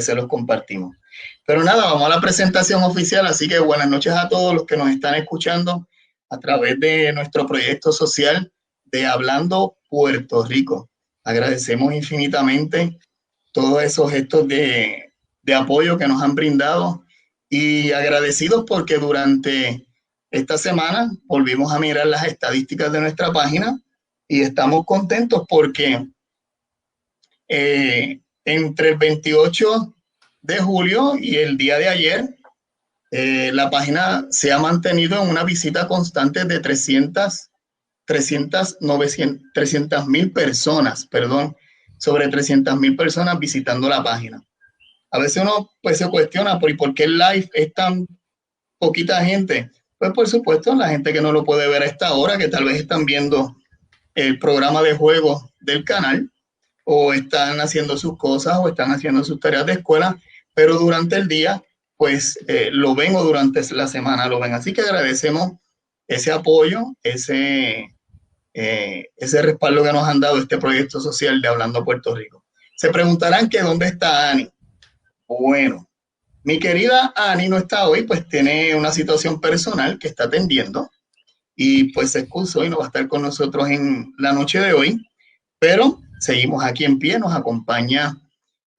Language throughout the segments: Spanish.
se los compartimos. Pero nada, vamos a la presentación oficial, así que buenas noches a todos los que nos están escuchando a través de nuestro proyecto social de Hablando Puerto Rico. Agradecemos infinitamente todos esos gestos de apoyo que nos han brindado y agradecidos porque durante esta semana volvimos a mirar las estadísticas de nuestra página y estamos contentos porque entre el 28 de julio y el día de ayer, la página se ha mantenido en una visita constante de 300,000 personas, perdón, sobre 300,000 personas visitando la página. A veces uno pues se cuestiona por qué el live es tan poquita gente. Pues por supuesto, la gente que no lo puede ver a esta hora, que tal vez están viendo el programa de juego del canal, o están haciendo sus cosas, o están haciendo sus tareas de escuela, pero durante el día, pues lo ven, o durante la semana lo ven. Así que agradecemos ese apoyo, ese respaldo que nos han dado este proyecto social de Hablando Puerto Rico. Se preguntarán que dónde está Ani. Bueno, mi querida Ani no está hoy, pues tiene una situación personal que está atendiendo y pues se excusó y no va a estar con nosotros en la noche de hoy, pero seguimos aquí en pie. Nos acompaña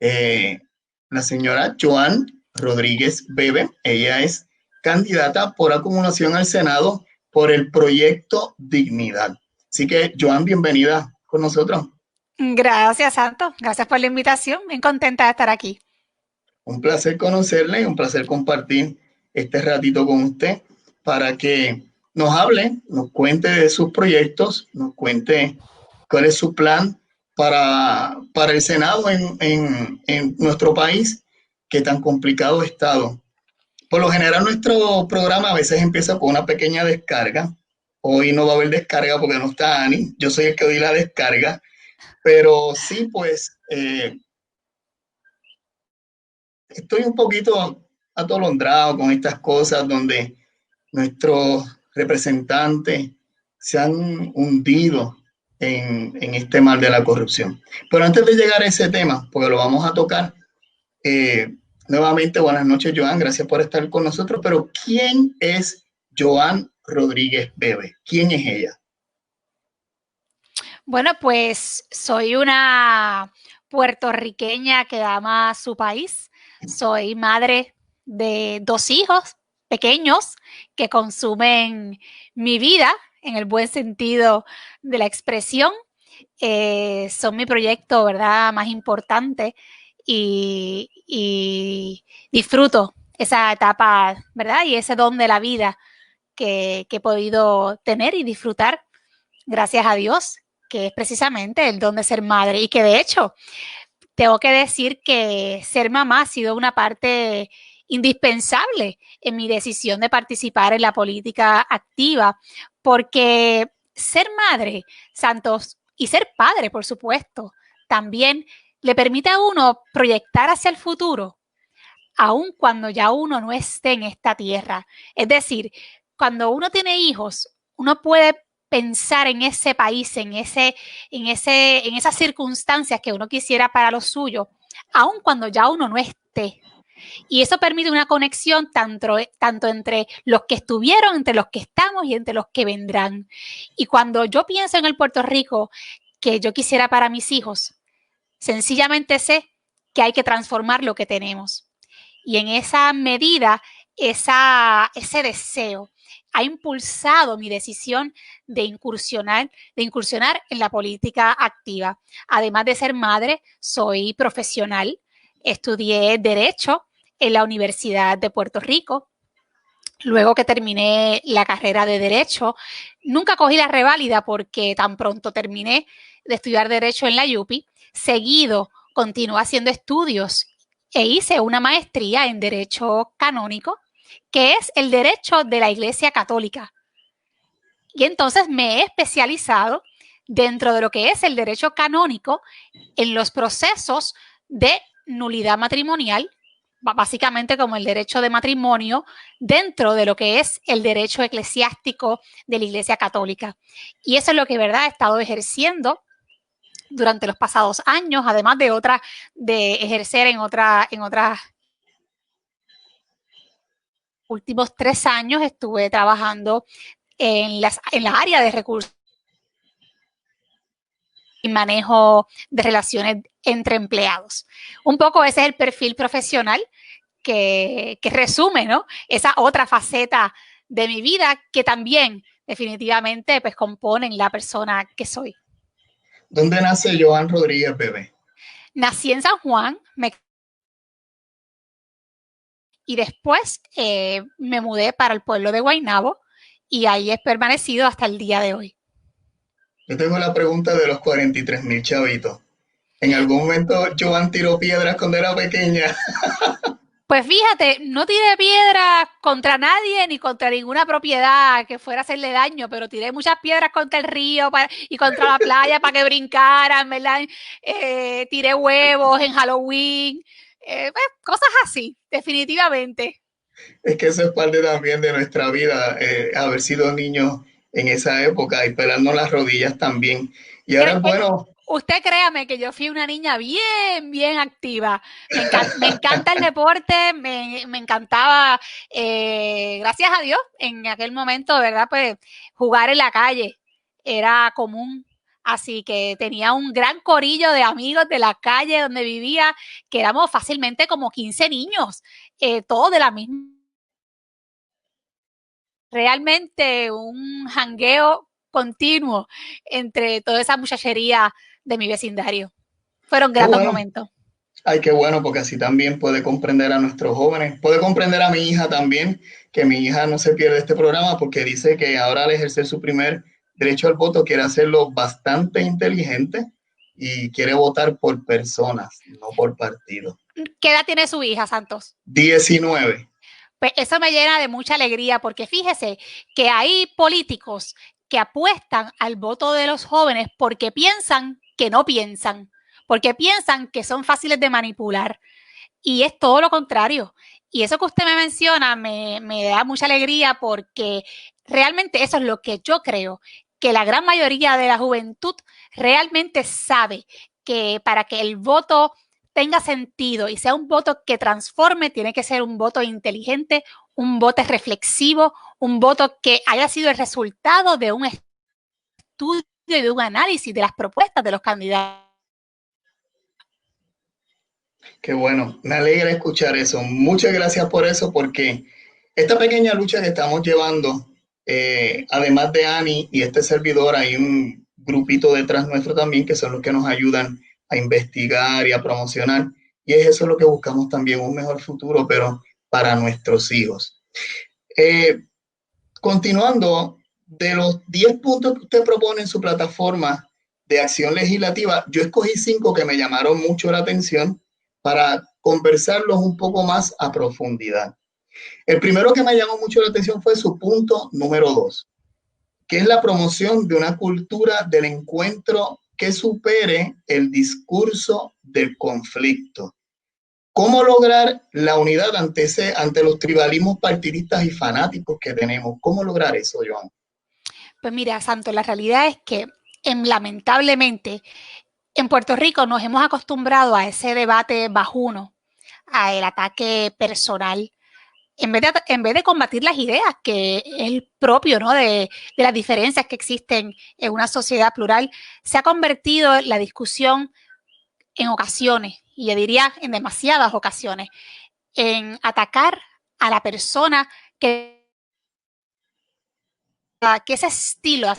la señora Joan Rodríguez Bebe. Ella es candidata por acumulación al Senado por el proyecto Dignidad. Así que, Joan, bienvenida con nosotros. Gracias, Santo. Gracias por la invitación. Bien contenta de estar aquí. Un placer conocerle y un placer compartir este ratito con usted para que nos hable, nos cuente de sus proyectos, nos cuente cuál es su plan para el Senado en nuestro país, que tan complicado ha estado. Por lo general, nuestro programa a veces empieza con una pequeña descarga. Hoy no va a haber descarga porque no está Ani. Yo soy el que doy la descarga. Pero sí, pues, estoy un poquito atolondrado con estas cosas donde nuestros representantes se han hundido en este mal de la corrupción. Pero antes de llegar a ese tema, porque lo vamos a tocar, nuevamente buenas noches, Joan, gracias por estar con nosotros, pero ¿quién es Joan Rodríguez Bebe? ¿Quién es ella? Bueno, pues soy una puertorriqueña que ama su país. Soy madre de 2 hijos pequeños que consumen mi vida en el buen sentido de la expresión. Son mi proyecto, ¿verdad?, más importante y disfruto esa etapa, ¿verdad?, y ese don de la vida que he podido tener y disfrutar, gracias a Dios, que es precisamente el don de ser madre y que de hecho tengo que decir que ser mamá ha sido una parte indispensable en mi decisión de participar en la política activa, porque ser madre, Santos, y ser padre, por supuesto, también le permite a uno proyectar hacia el futuro, aun cuando ya uno no esté en esta tierra. Es decir, cuando uno tiene hijos, uno puede pensar en ese país, en esas circunstancias que uno quisiera para lo suyo, aun cuando ya uno no esté. Y eso permite una conexión tanto entre los que estuvieron, entre los que estamos y entre los que vendrán. Y cuando yo pienso en el Puerto Rico que yo quisiera para mis hijos, sencillamente sé que hay que transformar lo que tenemos. Y en esa medida, ese deseo ha impulsado mi decisión de incursionar en la política activa. Además de ser madre, soy profesional. Estudié Derecho en la Universidad de Puerto Rico. Luego que terminé la carrera de Derecho, nunca cogí la reválida porque tan pronto terminé de estudiar Derecho en la UPI, seguido continué haciendo estudios e hice una maestría en Derecho Canónico, que es el derecho de la Iglesia Católica. Y entonces me he especializado dentro de lo que es el derecho canónico en los procesos de nulidad matrimonial, básicamente como el derecho de matrimonio dentro de lo que es el derecho eclesiástico de la Iglesia Católica. Y eso es lo que, ¿verdad?, he estado ejerciendo durante los pasados años, además de ejercer en otras últimos 3 años estuve trabajando en la área de recursos y manejo de relaciones entre empleados. Un poco ese es el perfil profesional que resume, ¿no?, esa otra faceta de mi vida que también definitivamente pues componen la persona que soy. ¿Dónde nace Joan Rodríguez Bebé? Nací en San Juan y después me mudé para el pueblo de Guaynabo y ahí he permanecido hasta el día de hoy. Yo tengo la pregunta de los 43,000 chavitos. ¿En algún momento Joan tiró piedras cuando era pequeña? Pues fíjate, no tiré piedras contra nadie ni contra ninguna propiedad que fuera a hacerle daño, pero tiré muchas piedras contra el río y contra la playa para que brincaran, ¿verdad? Tiré huevos en Halloween, pues, cosas así, definitivamente. Es que eso es parte también de nuestra vida, haber sido niños en esa época y pelarnos las rodillas también. Y ahora es bueno. Usted créame que yo fui una niña bien activa. Me encanta el deporte, me encantaba, gracias a Dios, en aquel momento, ¿verdad? Pues jugar en la calle era común. Así que tenía un gran corillo de amigos de la calle donde vivía, que éramos fácilmente como 15 niños, todos de la misma. Realmente un jangueo continuo entre toda esa muchachería de mi vecindario. Fueron Qué gratos bueno. momentos. Ay, qué bueno, porque así también puede comprender a nuestros jóvenes. Puede comprender a mi hija también, que mi hija no se pierde este programa porque dice que ahora al ejercer su primer derecho al voto quiere hacerlo bastante inteligente y quiere votar por personas, no por partido. ¿Qué edad tiene su hija, Santos? 19. Pues eso me llena de mucha alegría porque fíjese que hay políticos que apuestan al voto de los jóvenes porque piensan que no piensan, porque piensan que son fáciles de manipular. Y es todo lo contrario. Y eso que usted me menciona me da mucha alegría porque realmente eso es lo que yo creo, que la gran mayoría de la juventud realmente sabe que para que el voto tenga sentido y sea un voto que transforme, tiene que ser un voto inteligente, un voto reflexivo, un voto que haya sido el resultado de un estudio y de un análisis de las propuestas de los candidatos. Qué bueno, me alegra escuchar eso. Muchas gracias por eso, porque esta pequeña lucha que estamos llevando, además de Ani y este servidor, hay un grupito detrás nuestro también que son los que nos ayudan a investigar y a promocionar. Y es eso lo que buscamos también, un mejor futuro, pero para nuestros hijos. Continuando, de los 10 puntos que usted propone en su plataforma de acción legislativa, yo escogí 5 que me llamaron mucho la atención para conversarlos un poco más a profundidad. El primero que me llamó mucho la atención fue su punto número 2, que es la promoción de una cultura del encuentro que supere el discurso del conflicto. ¿Cómo lograr la unidad ante los tribalismos partidistas y fanáticos que tenemos? ¿Cómo lograr eso, Joan? Pues mira, Santo, la realidad es que lamentablemente en Puerto Rico nos hemos acostumbrado a ese debate bajuno, al ataque personal, en vez de combatir las ideas, que es el propio, ¿no?, de las diferencias que existen en una sociedad plural, se ha convertido la discusión en ocasiones, y yo diría en demasiadas ocasiones, en atacar a la persona que ese estilo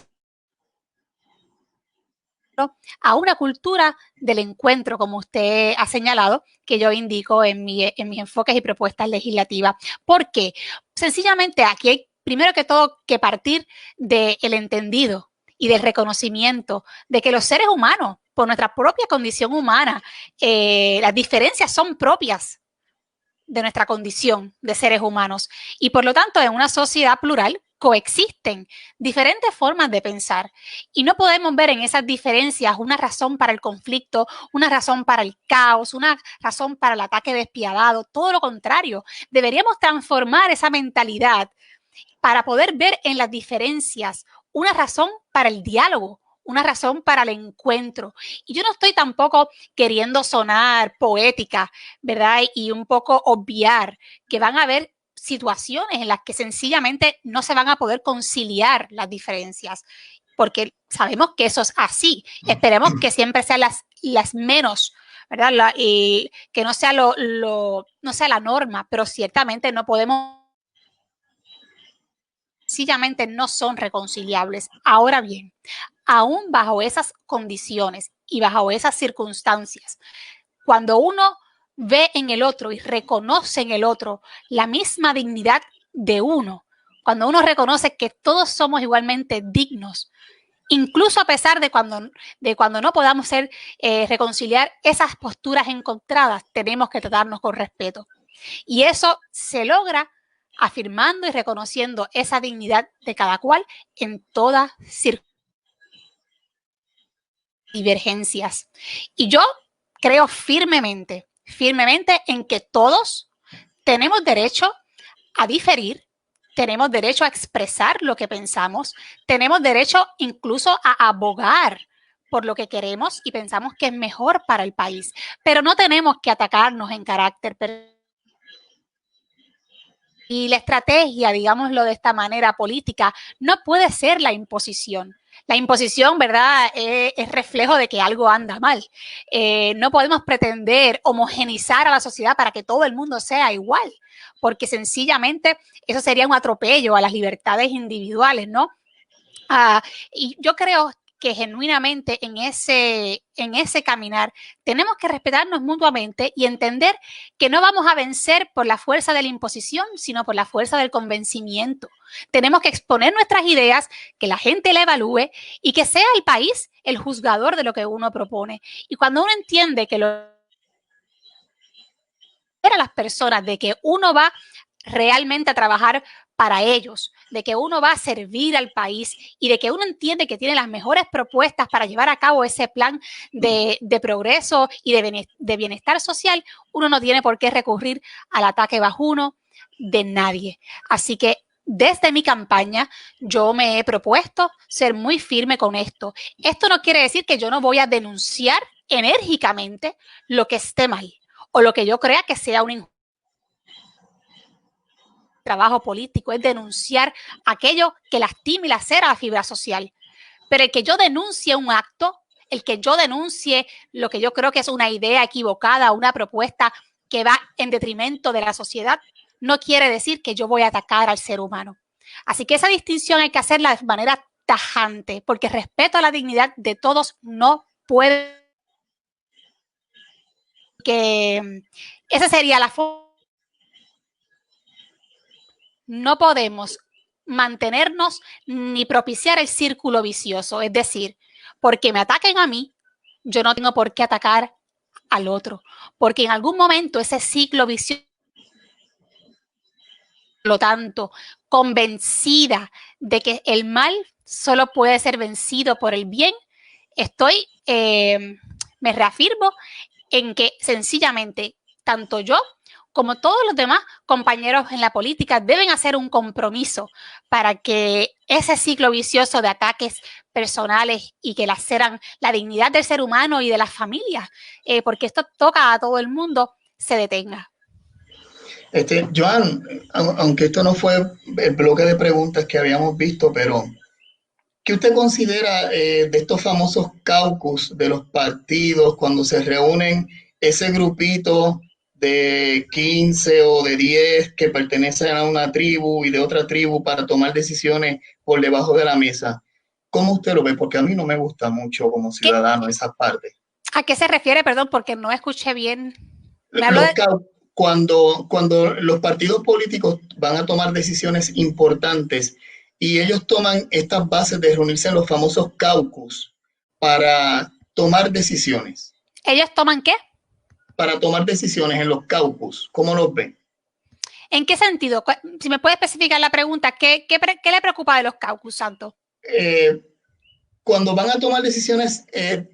a una cultura del encuentro, como usted ha señalado, que yo indico en mis enfoques y propuestas legislativas. ¿Por qué? Sencillamente aquí hay, primero que todo, que partir del entendido y del reconocimiento de que los seres humanos, por nuestra propia condición humana, las diferencias son propias de nuestra condición de seres humanos y por lo tanto en una sociedad plural coexisten diferentes formas de pensar y no podemos ver en esas diferencias una razón para el conflicto, una razón para el caos, una razón para el ataque despiadado, todo lo contrario, deberíamos transformar esa mentalidad para poder ver en las diferencias una razón para el diálogo, una razón para el encuentro. Y yo no estoy tampoco queriendo sonar poética, ¿verdad? Y un poco obviar que van a haber situaciones en las que sencillamente no se van a poder conciliar las diferencias, porque sabemos que eso es así. Esperemos que siempre sean las menos, ¿verdad? Que no sea no sea la norma, pero ciertamente no podemos, sencillamente no son reconciliables. Ahora bien, aún bajo esas condiciones y bajo esas circunstancias, cuando uno ve en el otro y reconoce en el otro la misma dignidad de uno, cuando uno reconoce que todos somos igualmente dignos, incluso a pesar de cuando no podamos reconciliar esas posturas encontradas, tenemos que tratarnos con respeto. Y eso se logra afirmando y reconociendo esa dignidad de cada cual en todas divergencias. Y yo creo firmemente en que todos tenemos derecho a diferir, tenemos derecho a expresar lo que pensamos, tenemos derecho incluso a abogar por lo que queremos y pensamos que es mejor para el país, pero no tenemos que atacarnos en carácter personal. Y la estrategia, digámoslo de esta manera, política, no puede ser la imposición. La imposición, ¿verdad?, es reflejo de que algo anda mal. No podemos pretender homogenizar a la sociedad para que todo el mundo sea igual, porque sencillamente eso sería un atropello a las libertades individuales, ¿no? Y yo creo que genuinamente en ese caminar tenemos que respetarnos mutuamente y entender que no vamos a vencer por la fuerza de la imposición, sino por la fuerza del convencimiento. Tenemos que exponer nuestras ideas, que la gente la evalúe y que sea el país el juzgador de lo que uno propone. Y cuando uno entiende que a las personas de que uno va realmente a trabajar para ellos, de que uno va a servir al país y de que uno entiende que tiene las mejores propuestas para llevar a cabo ese plan de progreso y de bienestar social, uno no tiene por qué recurrir al ataque bajuno de nadie. Así que desde mi campaña yo me he propuesto ser muy firme con esto. Esto no quiere decir que yo no voy a denunciar enérgicamente lo que esté mal o lo que yo crea que sea un trabajo político, es denunciar aquello que lastime y lacera la fibra social. Pero el que yo denuncie un acto, el que yo denuncie lo que yo creo que es una idea equivocada, una propuesta que va en detrimento de la sociedad, no quiere decir que yo voy a atacar al ser humano. Así que esa distinción hay que hacerla de manera tajante, porque respeto a la dignidad de todos no puede. Que esa sería la forma. No podemos mantenernos ni propiciar el círculo vicioso, es decir, porque me ataquen a mí, yo no tengo por qué atacar al otro, porque en algún momento ese ciclo vicioso, por lo tanto, convencida de que el mal solo puede ser vencido por el bien, me reafirmo en que sencillamente tanto yo como todos los demás compañeros en la política deben hacer un compromiso para que ese ciclo vicioso de ataques personales y que laceran la dignidad del ser humano y de las familias, porque esto toca a todo el mundo, se detenga. Joan, aunque esto no fue el bloque de preguntas que habíamos visto, pero ¿qué usted considera de estos famosos caucus de los partidos cuando se reúnen ese grupito de 15 o de 10 que pertenecen a una tribu y de otra tribu para tomar decisiones por debajo de la mesa? ¿Cómo usted lo ve? Porque a mí no me gusta mucho como ciudadano esa parte. ¿A qué se refiere? Perdón, porque no escuché bien. Cuando los partidos políticos van a tomar decisiones importantes y ellos toman estas bases de reunirse en los famosos caucus para tomar decisiones. ¿Ellos toman qué? Para tomar decisiones en los caucus. ¿Cómo los ven? ¿En qué sentido? Si me puede especificar la pregunta, ¿qué le preocupa de los caucus, Santo? Cuando van a tomar decisiones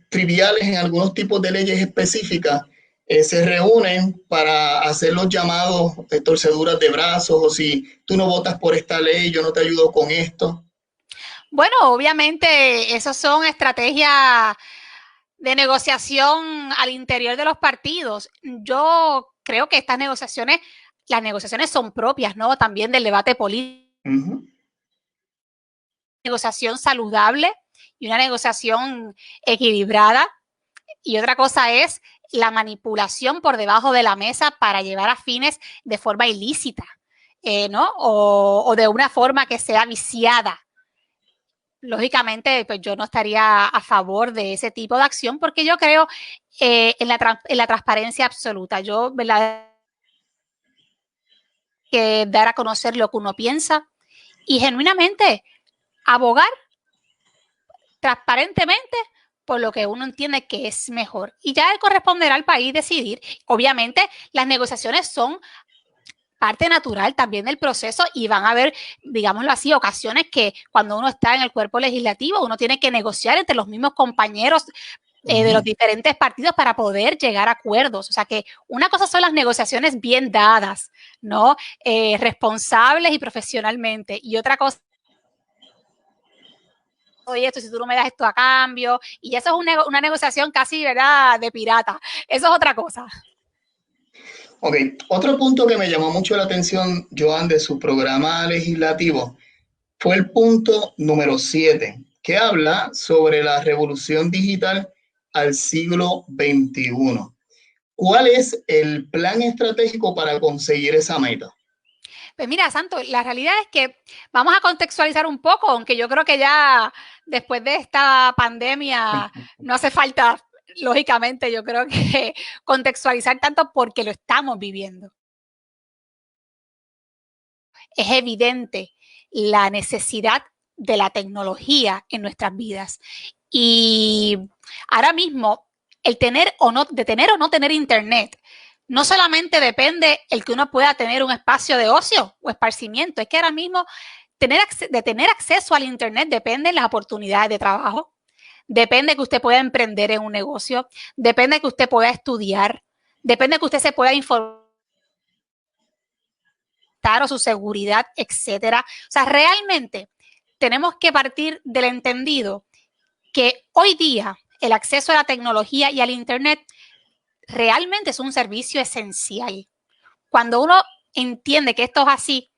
triviales en algunos tipos de leyes específicas, se reúnen para hacer los llamados torceduras de brazos o si tú no votas por esta ley, yo no te ayudo con esto. Bueno, obviamente, esas son estrategias de negociación al interior de los partidos. Yo creo que estas negociaciones, las negociaciones son propias, ¿no? También del debate político. Negociación saludable y una negociación equilibrada. Y otra cosa es la manipulación por debajo de la mesa para llevar a fines de forma ilícita, ¿no? O de una forma que sea viciada. Lógicamente, pues yo no estaría a favor de ese tipo de acción porque yo creo en la transparencia absoluta. Yo, ¿verdad? Que dar a conocer lo que uno piensa y genuinamente abogar transparentemente por lo que uno entiende que es mejor. Y ya corresponderá al país decidir. Obviamente, las negociaciones son parte natural también del proceso y van a haber, digámoslo así, ocasiones que cuando uno está en el cuerpo legislativo, uno tiene que negociar entre los mismos compañeros de los diferentes partidos para poder llegar a acuerdos. O sea que una cosa son las negociaciones bien dadas, ¿no? Responsables y profesionalmente. Y otra cosa, oye, esto, si tú no me das esto a cambio, y eso es una negociación casi, ¿verdad?, de pirata. Eso es otra cosa. Ok, otro punto que me llamó mucho la atención, Joan, de su programa legislativo, fue el punto número 7, que habla sobre la revolución digital al siglo XXI. ¿Cuál es el plan estratégico para conseguir esa meta? Pues mira, Santo, la realidad es que vamos a contextualizar un poco, aunque yo creo que ya después de esta pandemia no hace falta, lógicamente, yo creo que contextualizar tanto porque lo estamos viviendo. Es evidente la necesidad de la tecnología en nuestras vidas. Y ahora mismo, el tener o no tener internet, no solamente depende el que uno pueda tener un espacio de ocio o esparcimiento, es que ahora mismo de tener acceso al internet depende de las oportunidades de trabajo, depende que usted pueda emprender en un negocio, depende que usted pueda estudiar, depende que usted se pueda informar o su seguridad, etcétera. O sea, realmente tenemos que partir del entendido que hoy día el acceso a la tecnología y al internet realmente es un servicio esencial. Cuando uno entiende que esto es así,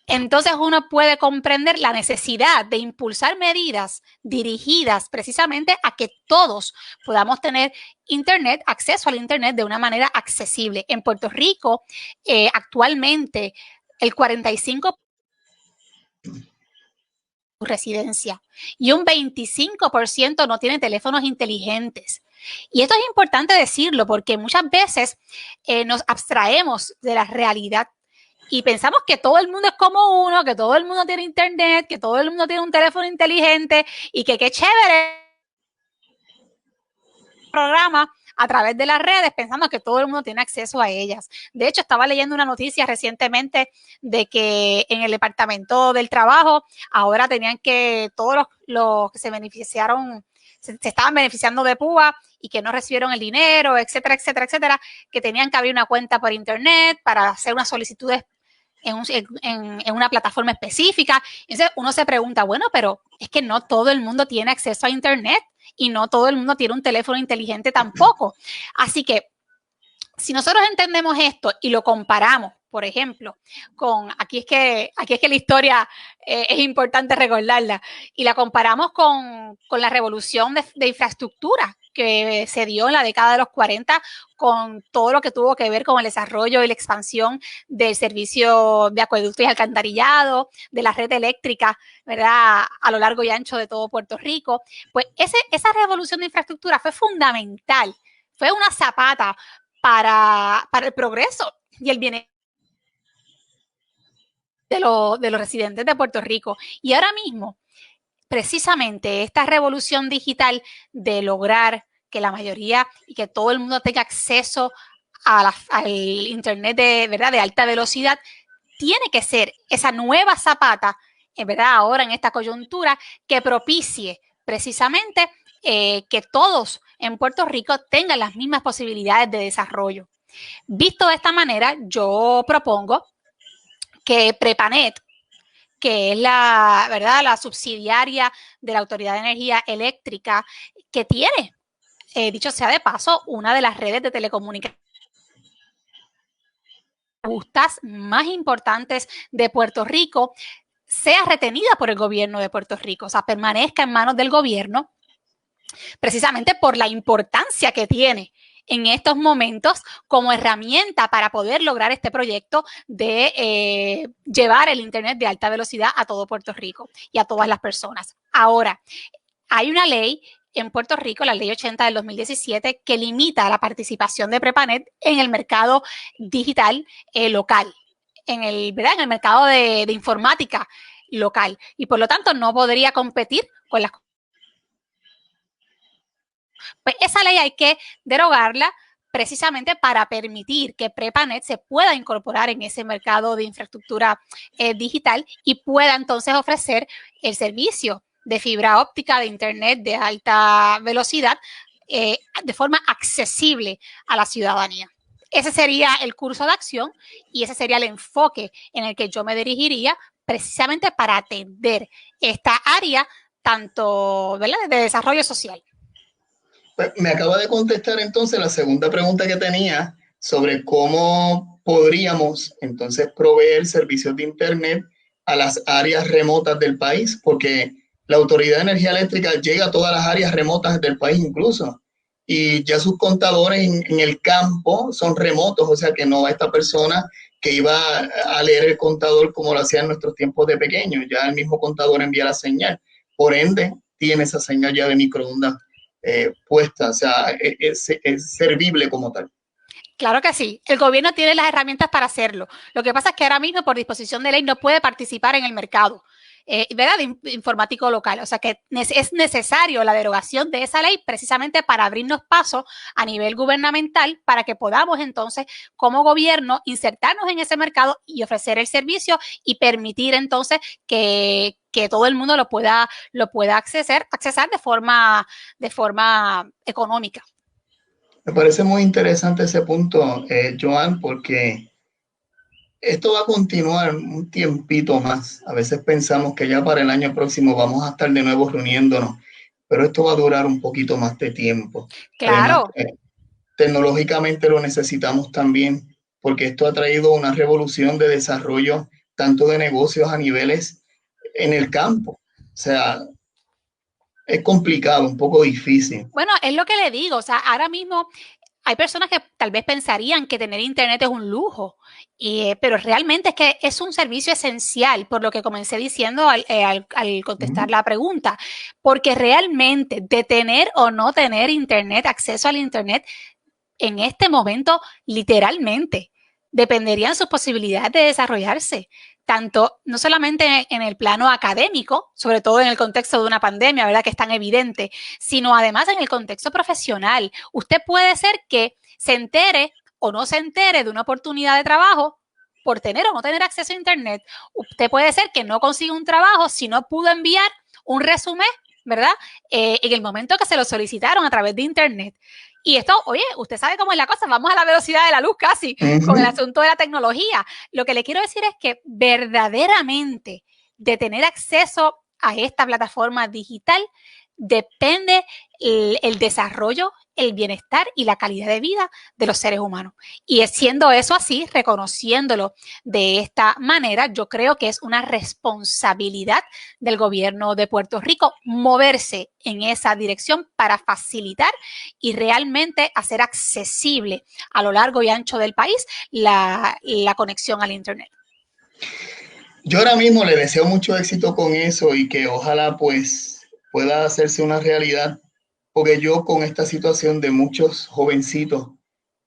entonces uno puede comprender la necesidad de impulsar medidas dirigidas precisamente a que todos podamos tener internet, acceso al internet de una manera accesible. En Puerto Rico, actualmente, el 45% residencia y un 25% no tiene teléfonos inteligentes. Y esto es importante decirlo porque muchas veces nos abstraemos de la realidad y pensamos que todo el mundo es como uno, que todo el mundo tiene internet, que todo el mundo tiene un teléfono inteligente y que qué chévere programa a través de las redes pensando que todo el mundo tiene acceso a ellas. De hecho, estaba leyendo una noticia recientemente de que en el Departamento del Trabajo ahora tenían que todos los que se beneficiaron, se estaban beneficiando de PUA y que no recibieron el dinero, etcétera, etcétera, etcétera, que tenían que abrir una cuenta por internet para hacer unas solicitudes en una plataforma específica. Entonces uno se pregunta, bueno, pero es que no todo el mundo tiene acceso a internet y no todo el mundo tiene un teléfono inteligente tampoco. Así que si nosotros entendemos esto y lo comparamos, por ejemplo, con, aquí es que la historia es importante recordarla, y la comparamos con la revolución de infraestructura que se dio en la década de los 40 con todo lo que tuvo que ver con el desarrollo y la expansión del servicio de acueducto y alcantarillado, de la red eléctrica, ¿verdad?, a lo largo y ancho de todo Puerto Rico. Pues esa revolución de infraestructura fue fundamental, fue una zapata para el progreso y el bienestar de los residentes de Puerto Rico. Y ahora mismo, precisamente esta revolución digital de lograr que la mayoría y que todo el mundo tenga acceso al internet de alta velocidad, tiene que ser esa nueva zapata, en verdad, ahora en esta coyuntura, que propicie precisamente que todos en Puerto Rico tengan las mismas posibilidades de desarrollo. Visto de esta manera, yo propongo que Prepanet, que es la, ¿verdad?, la subsidiaria de la Autoridad de Energía Eléctrica, que tiene, dicho sea de paso, una de las redes de telecomunicaciones más importantes de Puerto Rico, sea retenida por el gobierno de Puerto Rico, o sea, permanezca en manos del gobierno, precisamente por la importancia que tiene en estos momentos como herramienta para poder lograr este proyecto de llevar el Internet de alta velocidad a todo Puerto Rico y a todas las personas. Ahora, hay una ley en Puerto Rico, la Ley 80 del 2017, que limita la participación de Prepanet en el mercado digital local, ¿verdad?, en el mercado de informática local, y por lo tanto no podría competir con las. Pues esa ley hay que derogarla precisamente para permitir que Prepanet se pueda incorporar en ese mercado de infraestructura digital y pueda entonces ofrecer el servicio de fibra óptica, de Internet de alta velocidad de forma accesible a la ciudadanía. Ese sería el curso de acción y ese sería el enfoque en el que yo me dirigiría precisamente para atender esta área tanto, ¿verdad?, de desarrollo social. Pues me acaba de contestar entonces la segunda pregunta que tenía sobre cómo podríamos entonces proveer servicios de Internet a las áreas remotas del país, porque la Autoridad de Energía Eléctrica llega a todas las áreas remotas del país incluso, y ya sus contadores en el campo son remotos, o sea que no va esta persona que iba a leer el contador como lo hacía en nuestros tiempos de pequeños, ya el mismo contador envía la señal, por ende tiene esa señal ya de microondas puesta, o sea, es servible como tal. Claro que sí, el gobierno tiene las herramientas para hacerlo. Lo que pasa es que ahora mismo, por disposición de ley, no puede participar en el mercado, ¿verdad?, de informático local. O sea que es necesario la derogación de esa ley precisamente para abrirnos paso a nivel gubernamental para que podamos entonces, como gobierno, insertarnos en ese mercado y ofrecer el servicio y permitir entonces que todo el mundo lo pueda accesar de forma económica. Me parece muy interesante ese punto, Joan, porque esto va a continuar un tiempito más. A veces pensamos que ya para el año próximo vamos a estar de nuevo reuniéndonos, pero esto va a durar un poquito más de tiempo. Además, Claro. Tecnológicamente lo necesitamos también, porque esto ha traído una revolución de desarrollo, tanto de negocios a niveles en el campo. O sea, es complicado, un poco difícil. Bueno, es lo que le digo, o sea, ahora mismo hay personas que tal vez pensarían que tener Internet es un lujo, pero realmente es que es un servicio esencial, por lo que comencé diciendo al contestar la pregunta, porque realmente de tener o no tener Internet, acceso al Internet, en este momento, literalmente, dependerían sus posibilidades de desarrollarse, tanto no solamente en el plano académico, sobre todo en el contexto de una pandemia, ¿verdad?, que es tan evidente, sino además en el contexto profesional. Usted puede ser que se entere o no se entere de una oportunidad de trabajo por tener o no tener acceso a Internet. Usted puede ser que no consiga un trabajo si no pudo enviar un resumen, ¿verdad?, en el momento que se lo solicitaron a través de Internet. Y esto, oye, usted sabe cómo es la cosa, vamos a la velocidad de la luz casi con el asunto de la tecnología. Lo que le quiero decir es que verdaderamente de tener acceso a esta plataforma digital depende el desarrollo, el bienestar y la calidad de vida de los seres humanos. Y siendo eso así, reconociéndolo de esta manera, yo creo que es una responsabilidad del gobierno de Puerto Rico moverse en esa dirección para facilitar y realmente hacer accesible a lo largo y ancho del país la conexión al Internet. Yo ahora mismo le deseo mucho éxito con eso y que ojalá pues pueda hacerse una realidad, porque yo con esta situación de muchos jovencitos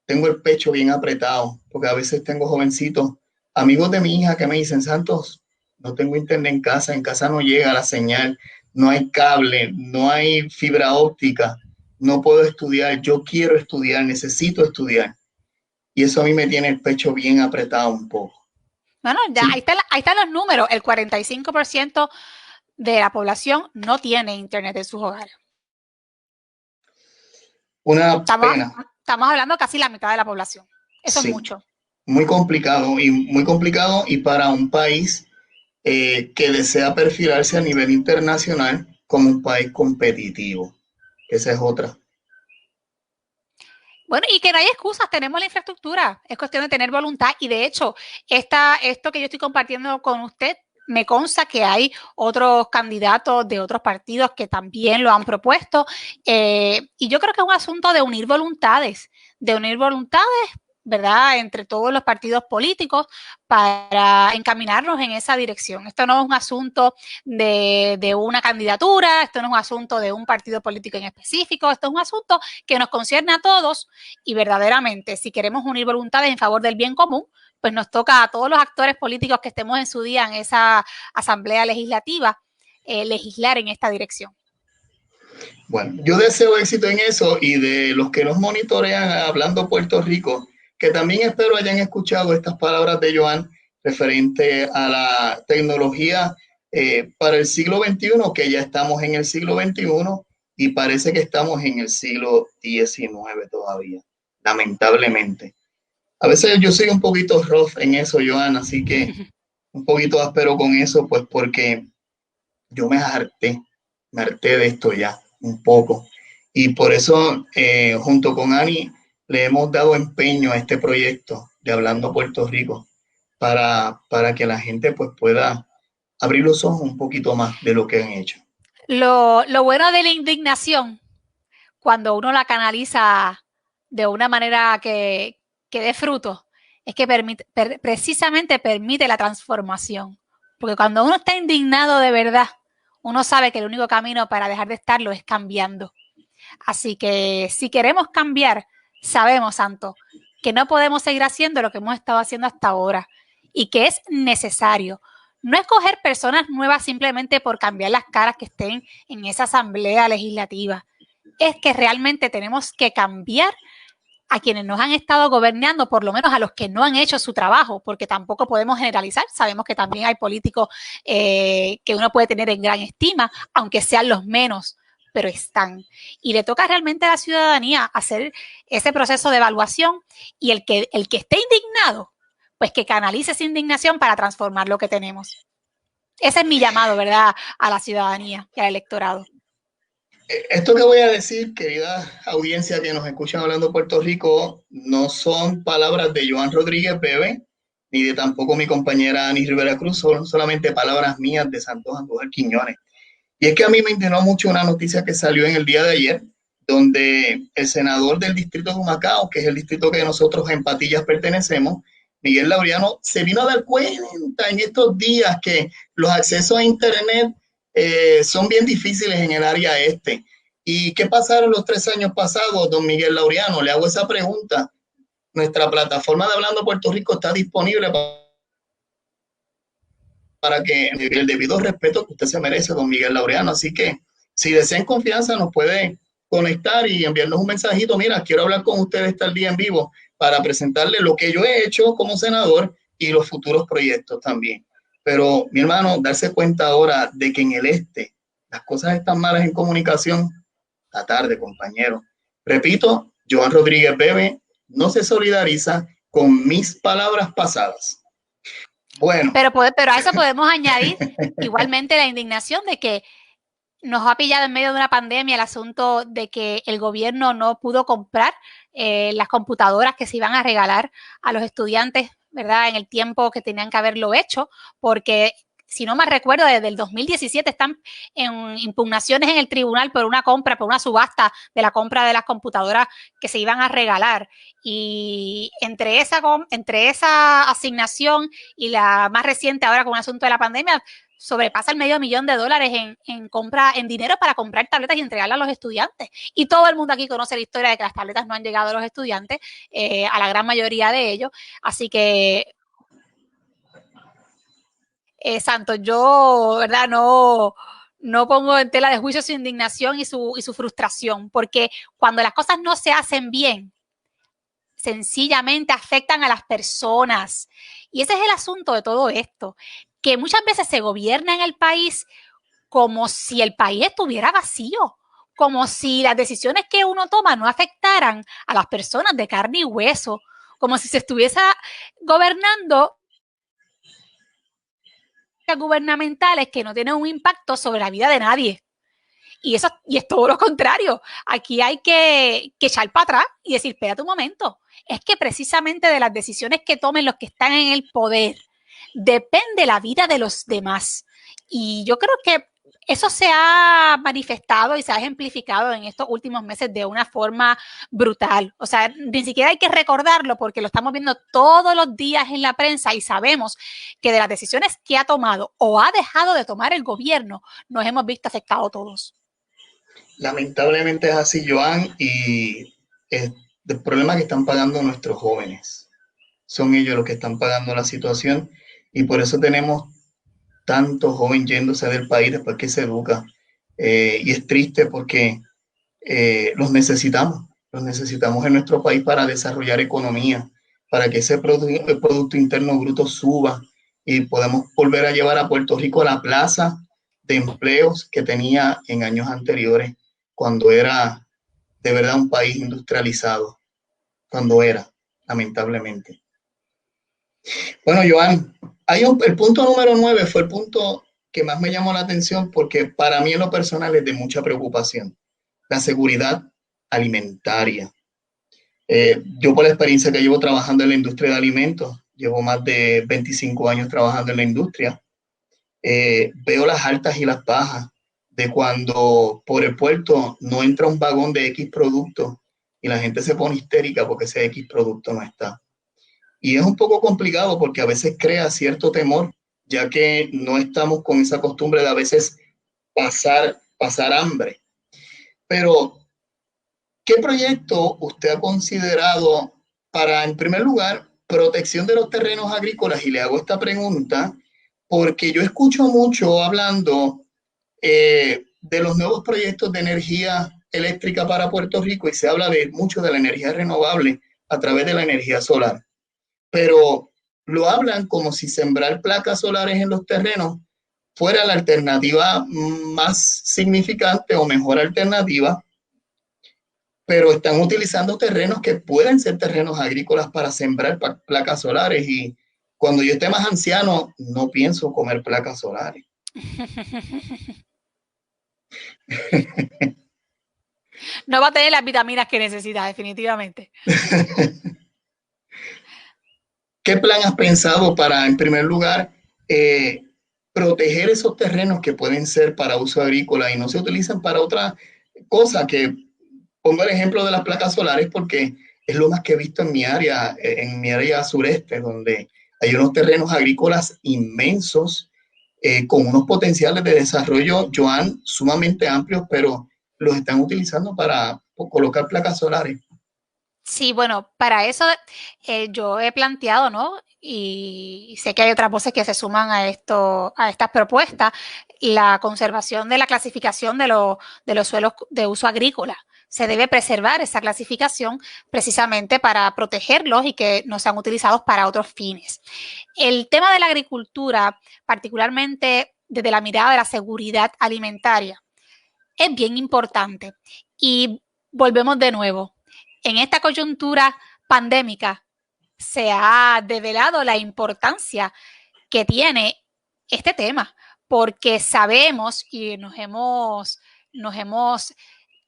tengo el pecho bien apretado, porque a veces tengo jovencitos, amigos de mi hija que me dicen, Santos, no tengo internet en casa no llega la señal, no hay cable, no hay fibra óptica, no puedo estudiar, yo quiero estudiar, necesito estudiar. Y eso a mí me tiene el pecho bien apretado un poco. Bueno, ya ¿sí? Ahí están los números. El 45% de la población no tiene Internet en sus hogares. Pena. Estamos hablando casi la mitad de la población. Eso sí, es mucho. Muy complicado y para un país que desea perfilarse a nivel internacional como un país competitivo. Esa es otra. Bueno, y que no hay excusas, tenemos la infraestructura, es cuestión de tener voluntad y de hecho, esto que yo estoy compartiendo con usted, me consta que hay otros candidatos de otros partidos que también lo han propuesto y yo creo que es un asunto de unir voluntades, ¿verdad?, entre todos los partidos políticos para encaminarnos en esa dirección. Esto no es un asunto de una candidatura, esto no es un asunto de un partido político en específico, esto es un asunto que nos concierne a todos y verdaderamente si queremos unir voluntades en favor del bien común, pues nos toca a todos los actores políticos que estemos en su día en esa asamblea legislativa legislar en esta dirección. Bueno, yo deseo éxito en eso y de los que nos monitorean hablando Puerto Rico, que también espero hayan escuchado estas palabras de Joan referente a la tecnología para el siglo XXI, que ya estamos en el siglo XXI y parece que estamos en el siglo XIX todavía, lamentablemente. A veces yo soy un poquito rough en eso, Joan, así que un poquito áspero con eso, pues porque yo me harté de esto ya un poco. Y por eso, junto con Ani, le hemos dado empeño a este proyecto de Hablando Puerto Rico para que la gente pues pueda abrir los ojos un poquito más de lo que han hecho. Lo bueno de la indignación, cuando uno la canaliza de una manera que dé fruto, es que precisamente permite la transformación. Porque cuando uno está indignado de verdad, uno sabe que el único camino para dejar de estarlo es cambiando. Así que si queremos cambiar, sabemos, Santo, que no podemos seguir haciendo lo que hemos estado haciendo hasta ahora y que es necesario no escoger personas nuevas simplemente por cambiar las caras que estén en esa asamblea legislativa. Es que realmente tenemos que cambiar a quienes nos han estado gobernando, por lo menos a los que no han hecho su trabajo, porque tampoco podemos generalizar. Sabemos que también hay políticos que uno puede tener en gran estima, aunque sean los menos, pero están. Y le toca realmente a la ciudadanía hacer ese proceso de evaluación y el que esté indignado, pues que canalice esa indignación para transformar lo que tenemos. Ese es mi llamado, ¿verdad?, a la ciudadanía y al electorado. Esto que voy a decir, querida audiencia que nos escuchan hablando Puerto Rico, no son palabras de Joan Rodríguez Bebe, ni de tampoco mi compañera Ani Rivera Cruz, son solamente palabras mías de Santos Andújar Quiñones. Y es que a mí me indignó mucho una noticia que salió en el día de ayer, donde el senador del distrito de Humacao, que es el distrito que nosotros en Patillas pertenecemos, Miguel Laureano, se vino a dar cuenta en estos días que los accesos a Internet son bien difíciles en el área este. ¿Y qué pasaron los 3 años pasados, don Miguel Laureano? Le hago esa pregunta. Nuestra plataforma de Hablando Puerto Rico está disponible para que el debido respeto que usted se merece, don Miguel Laureano. Así que si desean confianza nos puede conectar y enviarnos un mensajito. Mira, quiero hablar con ustedes este día en vivo para presentarle lo que yo he hecho como senador y los futuros proyectos también. Pero, mi hermano, darse cuenta ahora de que en el este las cosas están malas en comunicación, está tarde, compañero. Repito, Joan Rodríguez Bebe no se solidariza con mis palabras pasadas. Bueno. Pero a eso podemos añadir igualmente la indignación de que nos ha pillado en medio de una pandemia el asunto de que el gobierno no pudo comprar las computadoras que se iban a regalar a los estudiantes, ¿verdad?, en el tiempo que tenían que haberlo hecho, porque si no mal recuerdo, desde el 2017 están en impugnaciones en el tribunal por una compra, por una subasta de la compra de las computadoras que se iban a regalar. Y entre esa asignación y la más reciente ahora con el asunto de la pandemia, sobrepasa el $500,000 en dinero para comprar tabletas y entregarlas a los estudiantes. Y todo el mundo aquí conoce la historia de que las tabletas no han llegado a los estudiantes, a la gran mayoría de ellos. Así que Santos, yo, ¿verdad?, no pongo en tela de juicio su indignación y su frustración, porque cuando las cosas no se hacen bien, sencillamente afectan a las personas. Y ese es el asunto de todo esto, que muchas veces se gobierna en el país como si el país estuviera vacío, como si las decisiones que uno toma no afectaran a las personas de carne y hueso, como si se estuviese gobernando gubernamentales que no tienen un impacto sobre la vida de nadie. Y es todo lo contrario. Aquí hay que echar para atrás y decir, espérate un momento, es que precisamente de las decisiones que tomen los que están en el poder depende la vida de los demás. Y yo creo que eso se ha manifestado y se ha ejemplificado en estos últimos meses de una forma brutal. O sea, ni siquiera hay que recordarlo porque lo estamos viendo todos los días en la prensa y sabemos que de las decisiones que ha tomado o ha dejado de tomar el gobierno, nos hemos visto afectados todos. Lamentablemente es así, Joan, y el problema que están pagando nuestros jóvenes. Son ellos los que están pagando la situación y por eso tenemos tanto joven yéndose del país después que se educa. Y es triste porque los necesitamos en nuestro país para desarrollar economía, para que ese Producto Interno Bruto suba y podamos volver a llevar a Puerto Rico a la plaza de empleos que tenía en años anteriores, cuando era de verdad un país industrializado, lamentablemente. Bueno, Joan, el punto número 9 fue el punto que más me llamó la atención porque para mí en lo personal es de mucha preocupación. La seguridad alimentaria. Yo por la experiencia que llevo trabajando en la industria de alimentos, llevo más de 25 años trabajando en la industria, veo las altas y las bajas de cuando por el puerto no entra un vagón de X producto y la gente se pone histérica porque ese X producto no está. Y es un poco complicado porque a veces crea cierto temor, ya que no estamos con esa costumbre de a veces pasar hambre. Pero, ¿qué proyecto usted ha considerado para, en primer lugar, protección de los terrenos agrícolas? Y le hago esta pregunta porque yo escucho mucho hablando de los nuevos proyectos de energía eléctrica para Puerto Rico y se habla mucho de la energía renovable a través de la energía solar. Pero lo hablan como si sembrar placas solares en los terrenos fuera la alternativa más significante o mejor alternativa, pero están utilizando terrenos que pueden ser terrenos agrícolas para sembrar placas solares y cuando yo esté más anciano no pienso comer placas solares. No va a tener las vitaminas que necesita, definitivamente. ¿Qué plan has pensado para, en primer lugar, proteger esos terrenos que pueden ser para uso agrícola y no se utilizan para otra cosa? Que pongo el ejemplo de las placas solares porque es lo más que he visto en mi área sureste, donde hay unos terrenos agrícolas inmensos con unos potenciales de desarrollo, Joan, sumamente amplios, pero los están utilizando para colocar placas solares. Sí, bueno, para eso yo he planteado, ¿no? Y sé que hay otras voces que se suman a estas propuestas, la conservación de la clasificación de los suelos de uso agrícola. Se debe preservar esa clasificación precisamente para protegerlos y que no sean utilizados para otros fines. El tema de la agricultura, particularmente desde la mirada de la seguridad alimentaria, es bien importante. Y volvemos de nuevo. En esta coyuntura pandémica se ha develado la importancia que tiene este tema, porque sabemos y nos hemos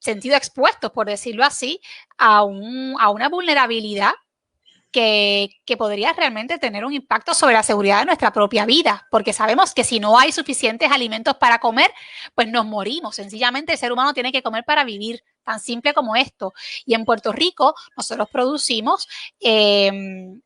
sentido expuestos, por decirlo así, a una vulnerabilidad que podría realmente tener un impacto sobre la seguridad de nuestra propia vida, porque sabemos que si no hay suficientes alimentos para comer, pues nos morimos. Sencillamente el ser humano tiene que comer para vivir, tan simple como esto. Y en Puerto Rico nosotros producimos el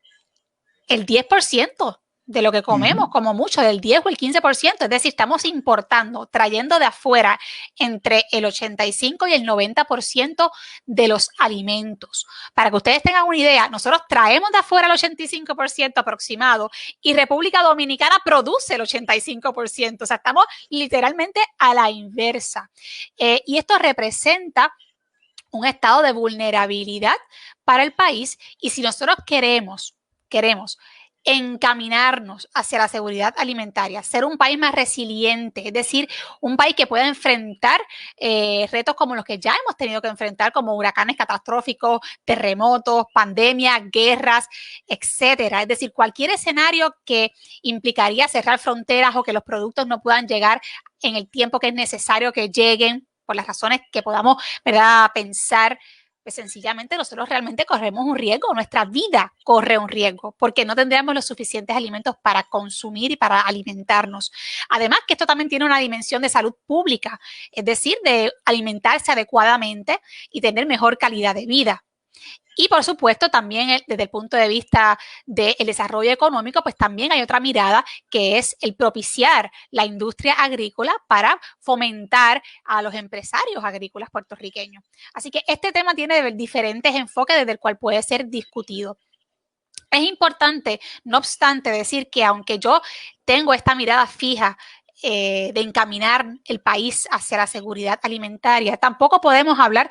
10% de lo que comemos, como mucho, del 10 o el 15%, es decir, estamos importando, trayendo de afuera entre el 85 y el 90% de los alimentos. Para que ustedes tengan una idea, nosotros traemos de afuera el 85% aproximado y República Dominicana produce el 85%, o sea, estamos literalmente a la inversa. Y esto representa un estado de vulnerabilidad para el país y si nosotros queremos encaminarnos hacia la seguridad alimentaria, ser un país más resiliente, es decir, un país que pueda enfrentar retos como los que ya hemos tenido que enfrentar, como huracanes catastróficos, terremotos, pandemias, guerras, etcétera. Es decir, cualquier escenario que implicaría cerrar fronteras o que los productos no puedan llegar en el tiempo que es necesario que lleguen, por las razones que podamos, ¿verdad?, pensar. Pues sencillamente nosotros realmente corremos un riesgo, nuestra vida corre un riesgo, porque no tendríamos los suficientes alimentos para consumir y para alimentarnos. Además que esto también tiene una dimensión de salud pública, es decir, de alimentarse adecuadamente y tener mejor calidad de vida. Y por supuesto también desde el punto de vista del desarrollo económico, pues también hay otra mirada que es el propiciar la industria agrícola para fomentar a los empresarios agrícolas puertorriqueños. Así que este tema tiene diferentes enfoques desde el cual puede ser discutido. Es importante, no obstante, decir que aunque yo tengo esta mirada fija de encaminar el país hacia la seguridad alimentaria, tampoco podemos hablar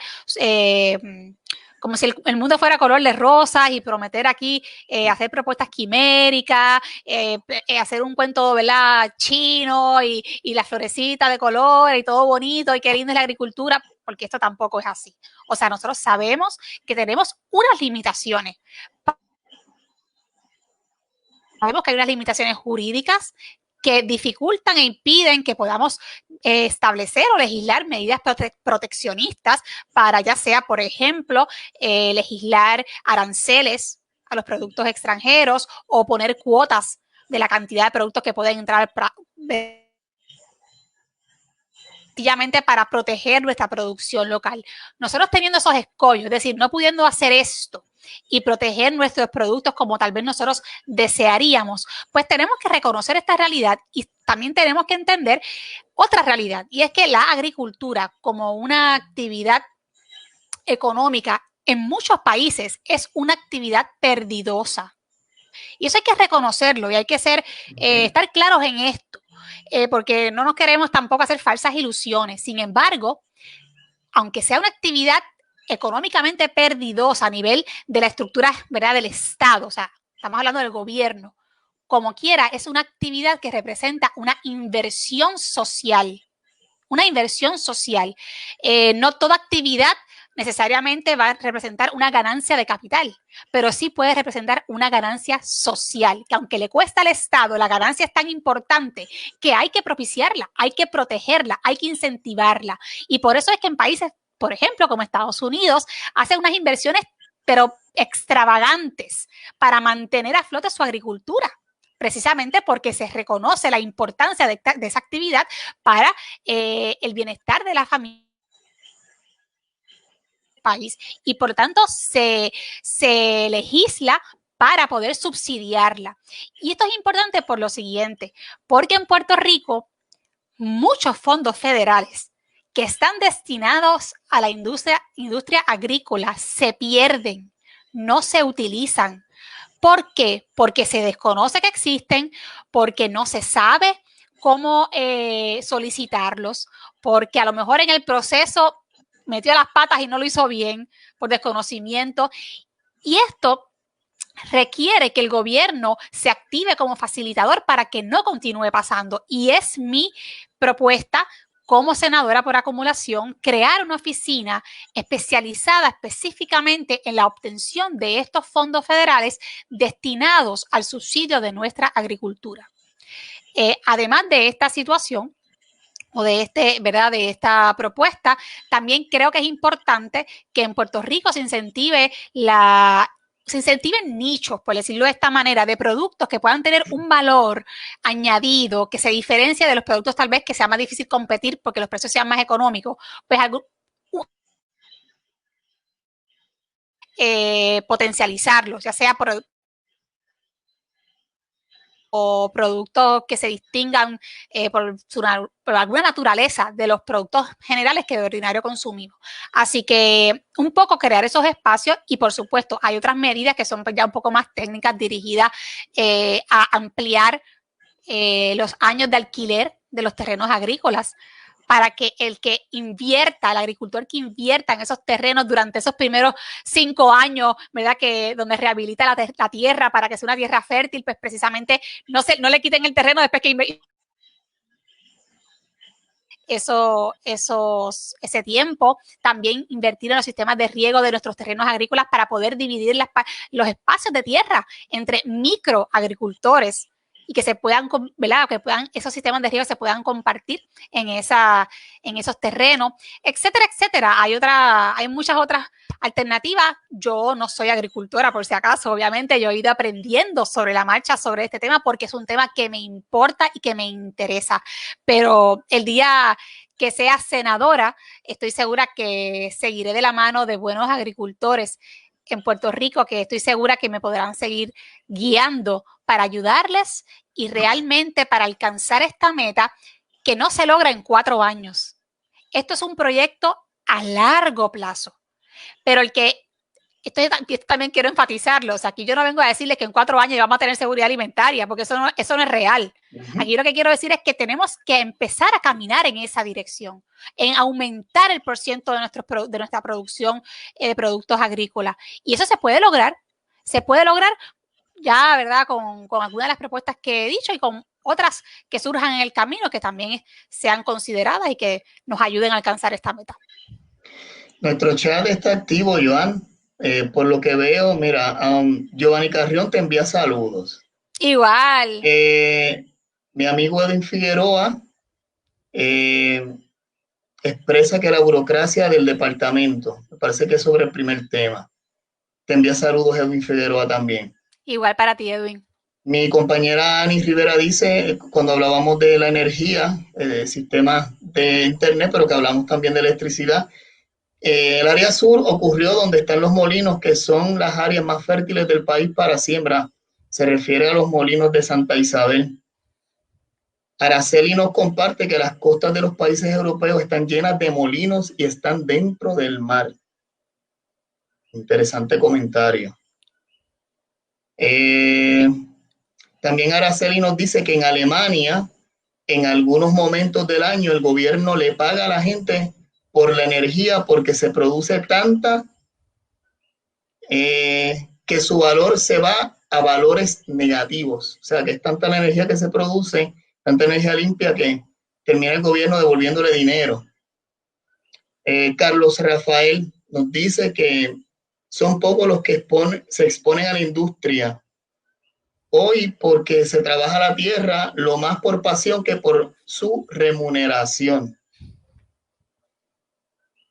como si el mundo fuera color de rosas y prometer aquí hacer propuestas quiméricas, hacer un cuento, ¿verdad?, chino y la florecita de color y todo bonito y qué linda es la agricultura, porque esto tampoco es así. O sea, nosotros sabemos que tenemos unas limitaciones. Sabemos que hay unas limitaciones jurídicas que dificultan e impiden que podamos establecer o legislar medidas proteccionistas para, ya sea, por ejemplo, legislar aranceles a los productos extranjeros o poner cuotas de la cantidad de productos que pueden entrar sencillamente para proteger nuestra producción local. Nosotros teniendo esos escollos, es decir, no pudiendo hacer esto y proteger nuestros productos como tal vez nosotros desearíamos, pues tenemos que reconocer esta realidad y también tenemos que entender otra realidad, y es que la agricultura como una actividad económica en muchos países es una actividad perdidosa. Y eso hay que reconocerlo y hay que estar claros en esto, porque no nos queremos tampoco hacer falsas ilusiones. Sin embargo, aunque sea una actividad económicamente perdidosa a nivel de la estructura, ¿verdad?, del Estado, o sea, estamos hablando del gobierno, como quiera, es una actividad que representa una inversión social. Una inversión social. No toda actividad necesariamente va a representar una ganancia de capital, pero sí puede representar una ganancia social, que aunque le cuesta al Estado, la ganancia es tan importante que hay que propiciarla, hay que protegerla, hay que incentivarla. Y por eso es que en países, por ejemplo, como Estados Unidos, hacen unas inversiones, pero extravagantes, para mantener a flote su agricultura, precisamente porque se reconoce la importancia de esa actividad para el bienestar de la familia país, y por tanto se legisla para poder subsidiarla. Y esto es importante por lo siguiente, porque en Puerto Rico muchos fondos federales que están destinados a la industria agrícola se pierden, no se utilizan. ¿Por qué? Porque se desconoce que existen, porque no se sabe cómo solicitarlos, porque a lo mejor en el proceso metió las patas y no lo hizo bien por desconocimiento. Y esto requiere que el gobierno se active como facilitador para que no continúe pasando. Y es mi propuesta como senadora por acumulación, crear una oficina especializada específicamente en la obtención de estos fondos federales destinados al subsidio de nuestra agricultura. Además de esta situación, o de de esta propuesta, también creo que es importante que en Puerto Rico se incentiven nichos, por decirlo de esta manera, de productos que puedan tener un valor añadido, que se diferencie de los productos tal vez que sea más difícil competir porque los precios sean más económicos, pues potencializarlos, ya sea o productos que se distingan por alguna naturaleza de los productos generales que de ordinario consumimos. Así que un poco crear esos espacios, y por supuesto hay otras medidas que son ya un poco más técnicas dirigidas a ampliar los años de alquiler de los terrenos agrícolas para que el que invierta, el agricultor que invierta en esos terrenos durante esos primeros 5 años, ¿verdad? Que donde rehabilita la tierra para que sea una tierra fértil, pues precisamente no le quiten el terreno después que ese tiempo. También invertir en los sistemas de riego de nuestros terrenos agrícolas para poder dividir los espacios de tierra entre microagricultores y que se puedan, ¿verdad? Que esos sistemas de riego se puedan compartir en esos terrenos, etcétera, etcétera. Hay muchas otras alternativas. Yo no soy agricultora, por si acaso, obviamente. Yo he ido aprendiendo sobre la marcha sobre este tema porque es un tema que me importa y que me interesa. Pero el día que sea senadora, estoy segura que seguiré de la mano de buenos agricultores en Puerto Rico, que estoy segura que me podrán seguir guiando para ayudarles y realmente para alcanzar esta meta que no se logra en 4 años. Esto es un proyecto a largo plazo, pero esto también quiero enfatizarlo. O sea, aquí yo no vengo a decirles que en 4 años vamos a tener seguridad alimentaria, porque eso no es real. Aquí lo que quiero decir es que tenemos que empezar a caminar en esa dirección, en aumentar el porciento de nuestra producción de productos agrícolas. Y eso se puede lograr ya, ¿verdad? Con algunas de las propuestas que he dicho y con otras que surjan en el camino que también sean consideradas y que nos ayuden a alcanzar esta meta. Nuestro chat está activo, Joan. Por lo que veo, mira, Giovanni Carrión te envía saludos. Igual. Mi amigo Edwin Figueroa expresa que la burocracia del departamento, me parece que es sobre el primer tema. Te envía saludos Edwin Figueroa también. Igual para ti, Edwin. Mi compañera Ani Rivera dice, cuando hablábamos de la energía, sistemas de internet, pero que hablamos también de electricidad, el área sur ocurrió donde están los molinos, que son las áreas más fértiles del país para siembra. Se refiere a los molinos de Santa Isabel. Araceli nos comparte que las costas de los países europeos están llenas de molinos y están dentro del mar. Interesante comentario. También Araceli nos dice que en Alemania, en algunos momentos del año, el gobierno le paga a la gente por la energía porque se produce tanta que su valor se va a valores negativos. O sea, que es tanta la energía que se produce, tanta energía limpia, que termina el gobierno devolviéndole dinero. Carlos Rafael nos dice que son pocos los que se exponen a la industria hoy porque se trabaja la tierra lo más por pasión que por su remuneración.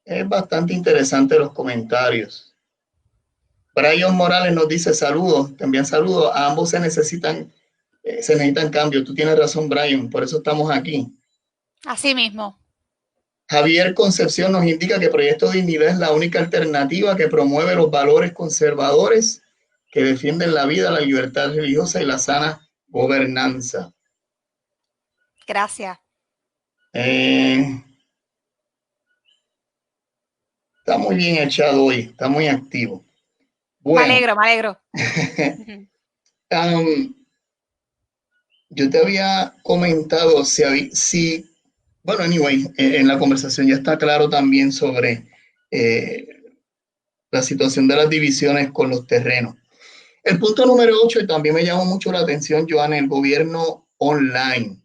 Es bastante interesante los comentarios. Brian Morales nos dice saludos, también saludos. A ambos se necesitan cambios. Tú tienes razón, Brian, por eso estamos aquí. Así mismo. Javier Concepción nos indica que Proyecto Dignidad es la única alternativa que promueve los valores conservadores que defienden la vida, la libertad religiosa y la sana gobernanza. Gracias. Está muy bien echado hoy, está muy activo. Bueno, me alegro. Yo te había comentado bueno, anyway, en la conversación ya está claro también sobre la situación de las divisiones con los terrenos. El punto número 8, y también me llamó mucho la atención, Joan, el gobierno online.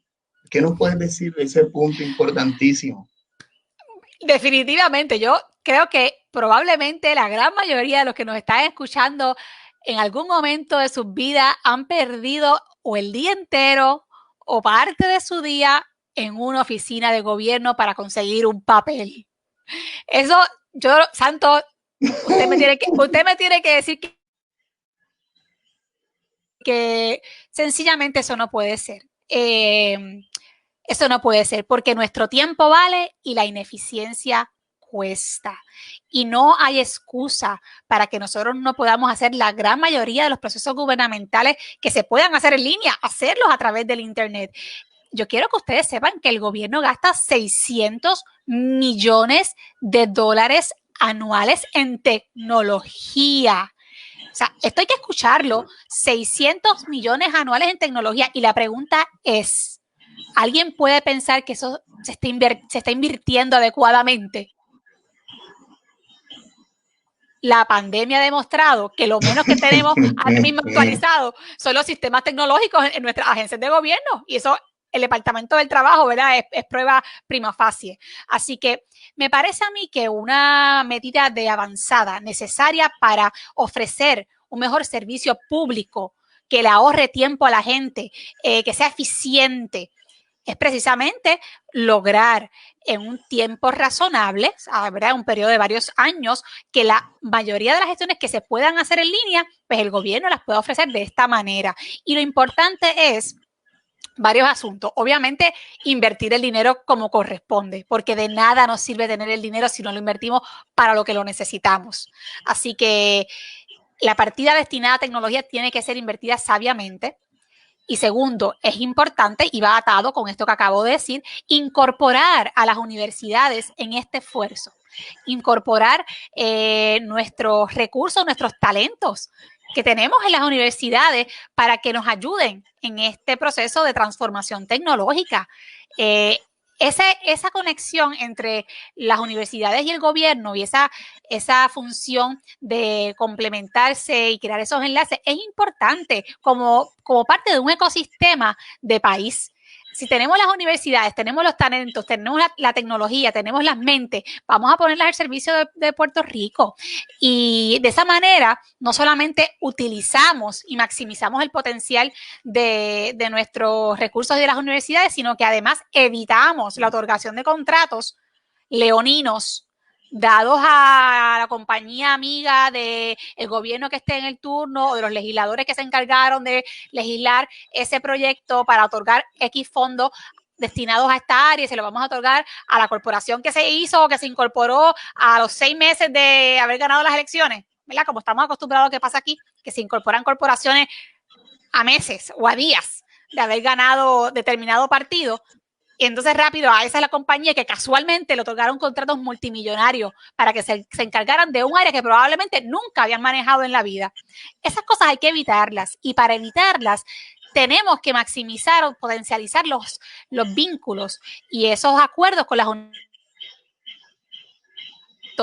¿Qué nos puedes decir de ese punto importantísimo? Definitivamente, yo creo que probablemente la gran mayoría de los que nos están escuchando en algún momento de sus vidas han perdido o el día entero o parte de su día en una oficina de gobierno para conseguir un papel. Eso, Santo, usted me tiene que decir que sencillamente eso no puede ser. Eso no puede ser porque nuestro tiempo vale y la ineficiencia cuesta. Y no hay excusa para que nosotros no podamos hacer la gran mayoría de los procesos gubernamentales que se puedan hacer en línea, hacerlos a través del Internet. Yo quiero que ustedes sepan que el gobierno gasta $600 millones anuales en tecnología. O sea, esto hay que escucharlo, 600 millones anuales en tecnología. Y la pregunta es, ¿Alguien puede pensar que eso se está invirtiendo adecuadamente? La pandemia ha demostrado que lo menos que tenemos ahora mismo actualizado son los sistemas tecnológicos en nuestras agencias de gobierno, y eso el Departamento del Trabajo, ¿verdad? Es prueba prima facie. Así que me parece a mí que una medida de avanzada necesaria para ofrecer un mejor servicio público, que le ahorre tiempo a la gente, que sea eficiente, es precisamente lograr en un tiempo razonable, ¿verdad? Un periodo de varios años, que la mayoría de las gestiones que se puedan hacer en línea, pues el gobierno las pueda ofrecer de esta manera. Y lo importante es varios asuntos. Obviamente, invertir el dinero como corresponde, porque de nada nos sirve tener el dinero si no lo invertimos para lo que lo necesitamos. Así que la partida destinada a tecnología tiene que ser invertida sabiamente. Y segundo, es importante, y va atado con esto que acabo de decir, incorporar a las universidades en este esfuerzo, incorporar nuestros recursos, nuestros talentos que tenemos en las universidades para que nos ayuden en este proceso de transformación tecnológica. Esa conexión entre las universidades y el gobierno y esa función de complementarse y crear esos enlaces es importante como parte de un ecosistema de país. Si tenemos las universidades, tenemos los talentos, tenemos la tecnología, tenemos las mentes, vamos a ponerlas al servicio de Puerto Rico. Y de esa manera, no solamente utilizamos y maximizamos el potencial de nuestros recursos de las universidades, sino que además evitamos la otorgación de contratos leoninos dados a la compañía amiga del gobierno que esté en el turno o de los legisladores que se encargaron de legislar ese proyecto para otorgar X fondos destinados a esta área, y se lo vamos a otorgar a la corporación que se hizo o que se incorporó a los 6 meses de haber ganado las elecciones, ¿verdad? Como estamos acostumbrados a que pasa aquí, que se incorporan corporaciones a meses o a días de haber ganado determinado partido. Y entonces rápido a esa es la compañía que casualmente le otorgaron contratos multimillonarios para que se encargaran de un área que probablemente nunca habían manejado en la vida. Esas cosas hay que evitarlas, y para evitarlas tenemos que maximizar o potencializar los vínculos y esos acuerdos con las universidades,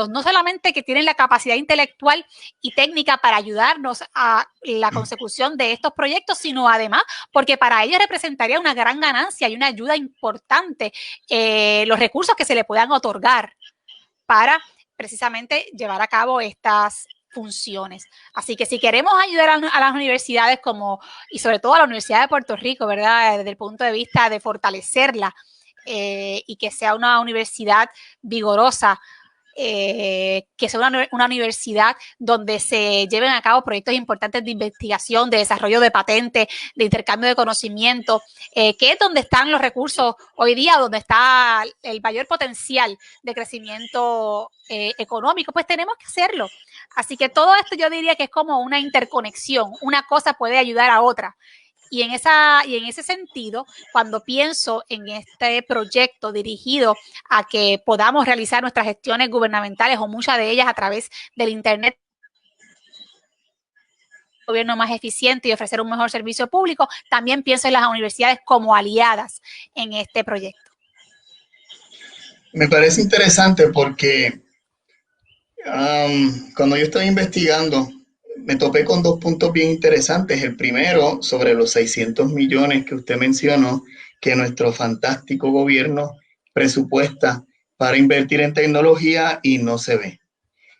no solamente que tienen la capacidad intelectual y técnica para ayudarnos a la consecución de estos proyectos, sino además porque para ellos representaría una gran ganancia y una ayuda importante los recursos que se le puedan otorgar para precisamente llevar a cabo estas funciones. Así que si queremos ayudar a las universidades y sobre todo a la Universidad de Puerto Rico, ¿verdad? Desde el punto de vista de fortalecerla y que sea una universidad vigorosa, que sea una universidad donde se lleven a cabo proyectos importantes de investigación, de desarrollo de patentes, de intercambio de conocimiento, que es donde están los recursos hoy día, donde está el mayor potencial de crecimiento económico, pues tenemos que hacerlo. Así que todo esto yo diría que es como una interconexión, una cosa puede ayudar a otra. Y en ese sentido, cuando pienso en este proyecto dirigido a que podamos realizar nuestras gestiones gubernamentales o muchas de ellas a través del Internet, un gobierno más eficiente y ofrecer un mejor servicio público, también pienso en las universidades como aliadas en este proyecto. Me parece interesante porque cuando yo estaba investigando, me topé con 2 puntos bien interesantes. El primero, sobre los 600 millones que usted mencionó, que nuestro fantástico gobierno presupuesta para invertir en tecnología y no se ve.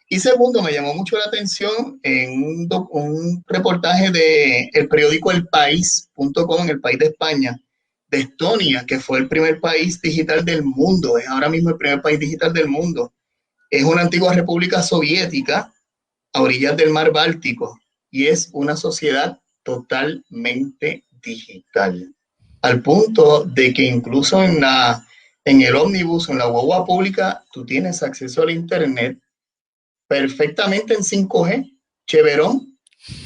Y segundo, me llamó mucho la atención en un reportaje del periódico elpaís.com, en el país de España, de Estonia, que fue el primer país digital del mundo, es ahora mismo el primer país digital del mundo. Es una antigua república soviética a orillas del mar Báltico y es una sociedad totalmente digital, al punto de que incluso en el ómnibus, en la guagua pública, tú tienes acceso al internet perfectamente en 5G, cheverón,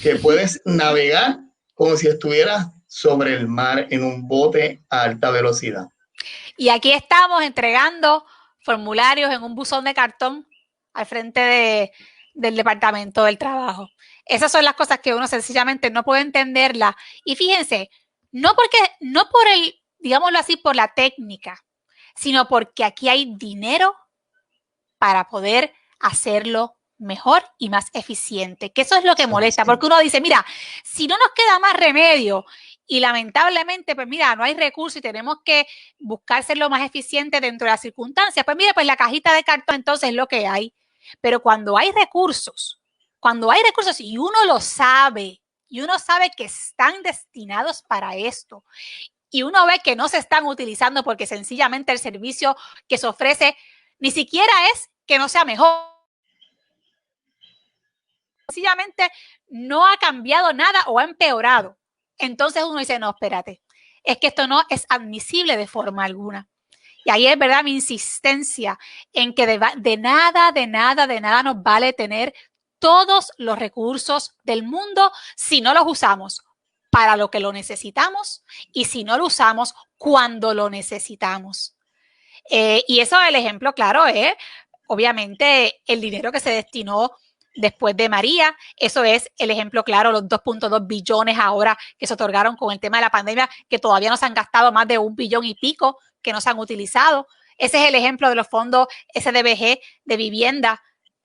que puedes navegar como si estuvieras sobre el mar en un bote a alta velocidad. Y aquí estamos entregando formularios en un buzón de cartón al frente del Departamento del Trabajo. Esas son las cosas que uno sencillamente no puede entenderlas. Y fíjense, no por el digámoslo así, por la técnica, sino porque aquí hay dinero para poder hacerlo mejor y más eficiente, que eso es lo que molesta, porque uno dice, mira, si no nos queda más remedio y lamentablemente, pues mira, no hay recursos y tenemos que buscar ser lo más eficiente dentro de las circunstancias, pues mira, pues la cajita de cartón entonces es lo que hay. Pero cuando hay recursos y uno lo sabe, y uno sabe que están destinados para esto, y uno ve que no se están utilizando porque sencillamente el servicio que se ofrece ni siquiera es que no sea mejor, sencillamente no ha cambiado nada o ha empeorado. Entonces uno dice, no, espérate, es que esto no es admisible de forma alguna. Y ahí es verdad mi insistencia en que de nada nos vale tener todos los recursos del mundo si no los usamos para lo que lo necesitamos y si no lo usamos cuando lo necesitamos. Y eso, el ejemplo claro es, obviamente, el dinero que se destinó después de María. Eso es el ejemplo claro, los 2.2 billones ahora que se otorgaron con el tema de la pandemia, que todavía no se han gastado más de 1 billón y pico que no se han utilizado. Ese es el ejemplo de los fondos SDBG de vivienda,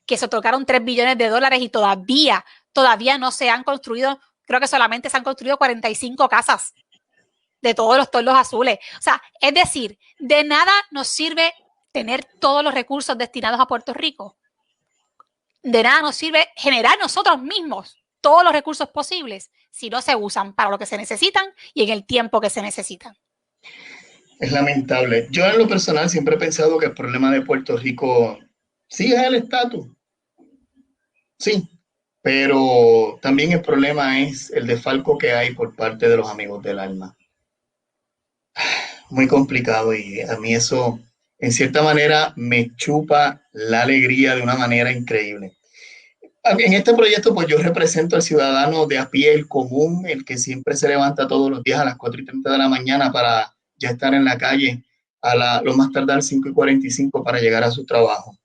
que se otorgaron 3 billones de dólares y todavía no se han construido, creo que solamente se han construido 45 casas de todos los toldos azules. O sea, es decir, de nada nos sirve tener todos los recursos destinados a Puerto Rico. De nada nos sirve generar nosotros mismos todos los recursos posibles si no se usan para lo que se necesitan y en el tiempo que se necesitan. Es lamentable. Yo en lo personal siempre he pensado que el problema de Puerto Rico sí es el estatus. Sí, pero también el problema es el desfalco que hay por parte de los amigos del alma. Muy complicado y a mí eso en cierta manera me chupa la alegría de una manera increíble. En este proyecto pues yo represento al ciudadano de a pie, el común, el que siempre se levanta todos los días a las 4:30 de la mañana para ya estar en la calle a lo más tardar 5:45 para llegar a su trabajo.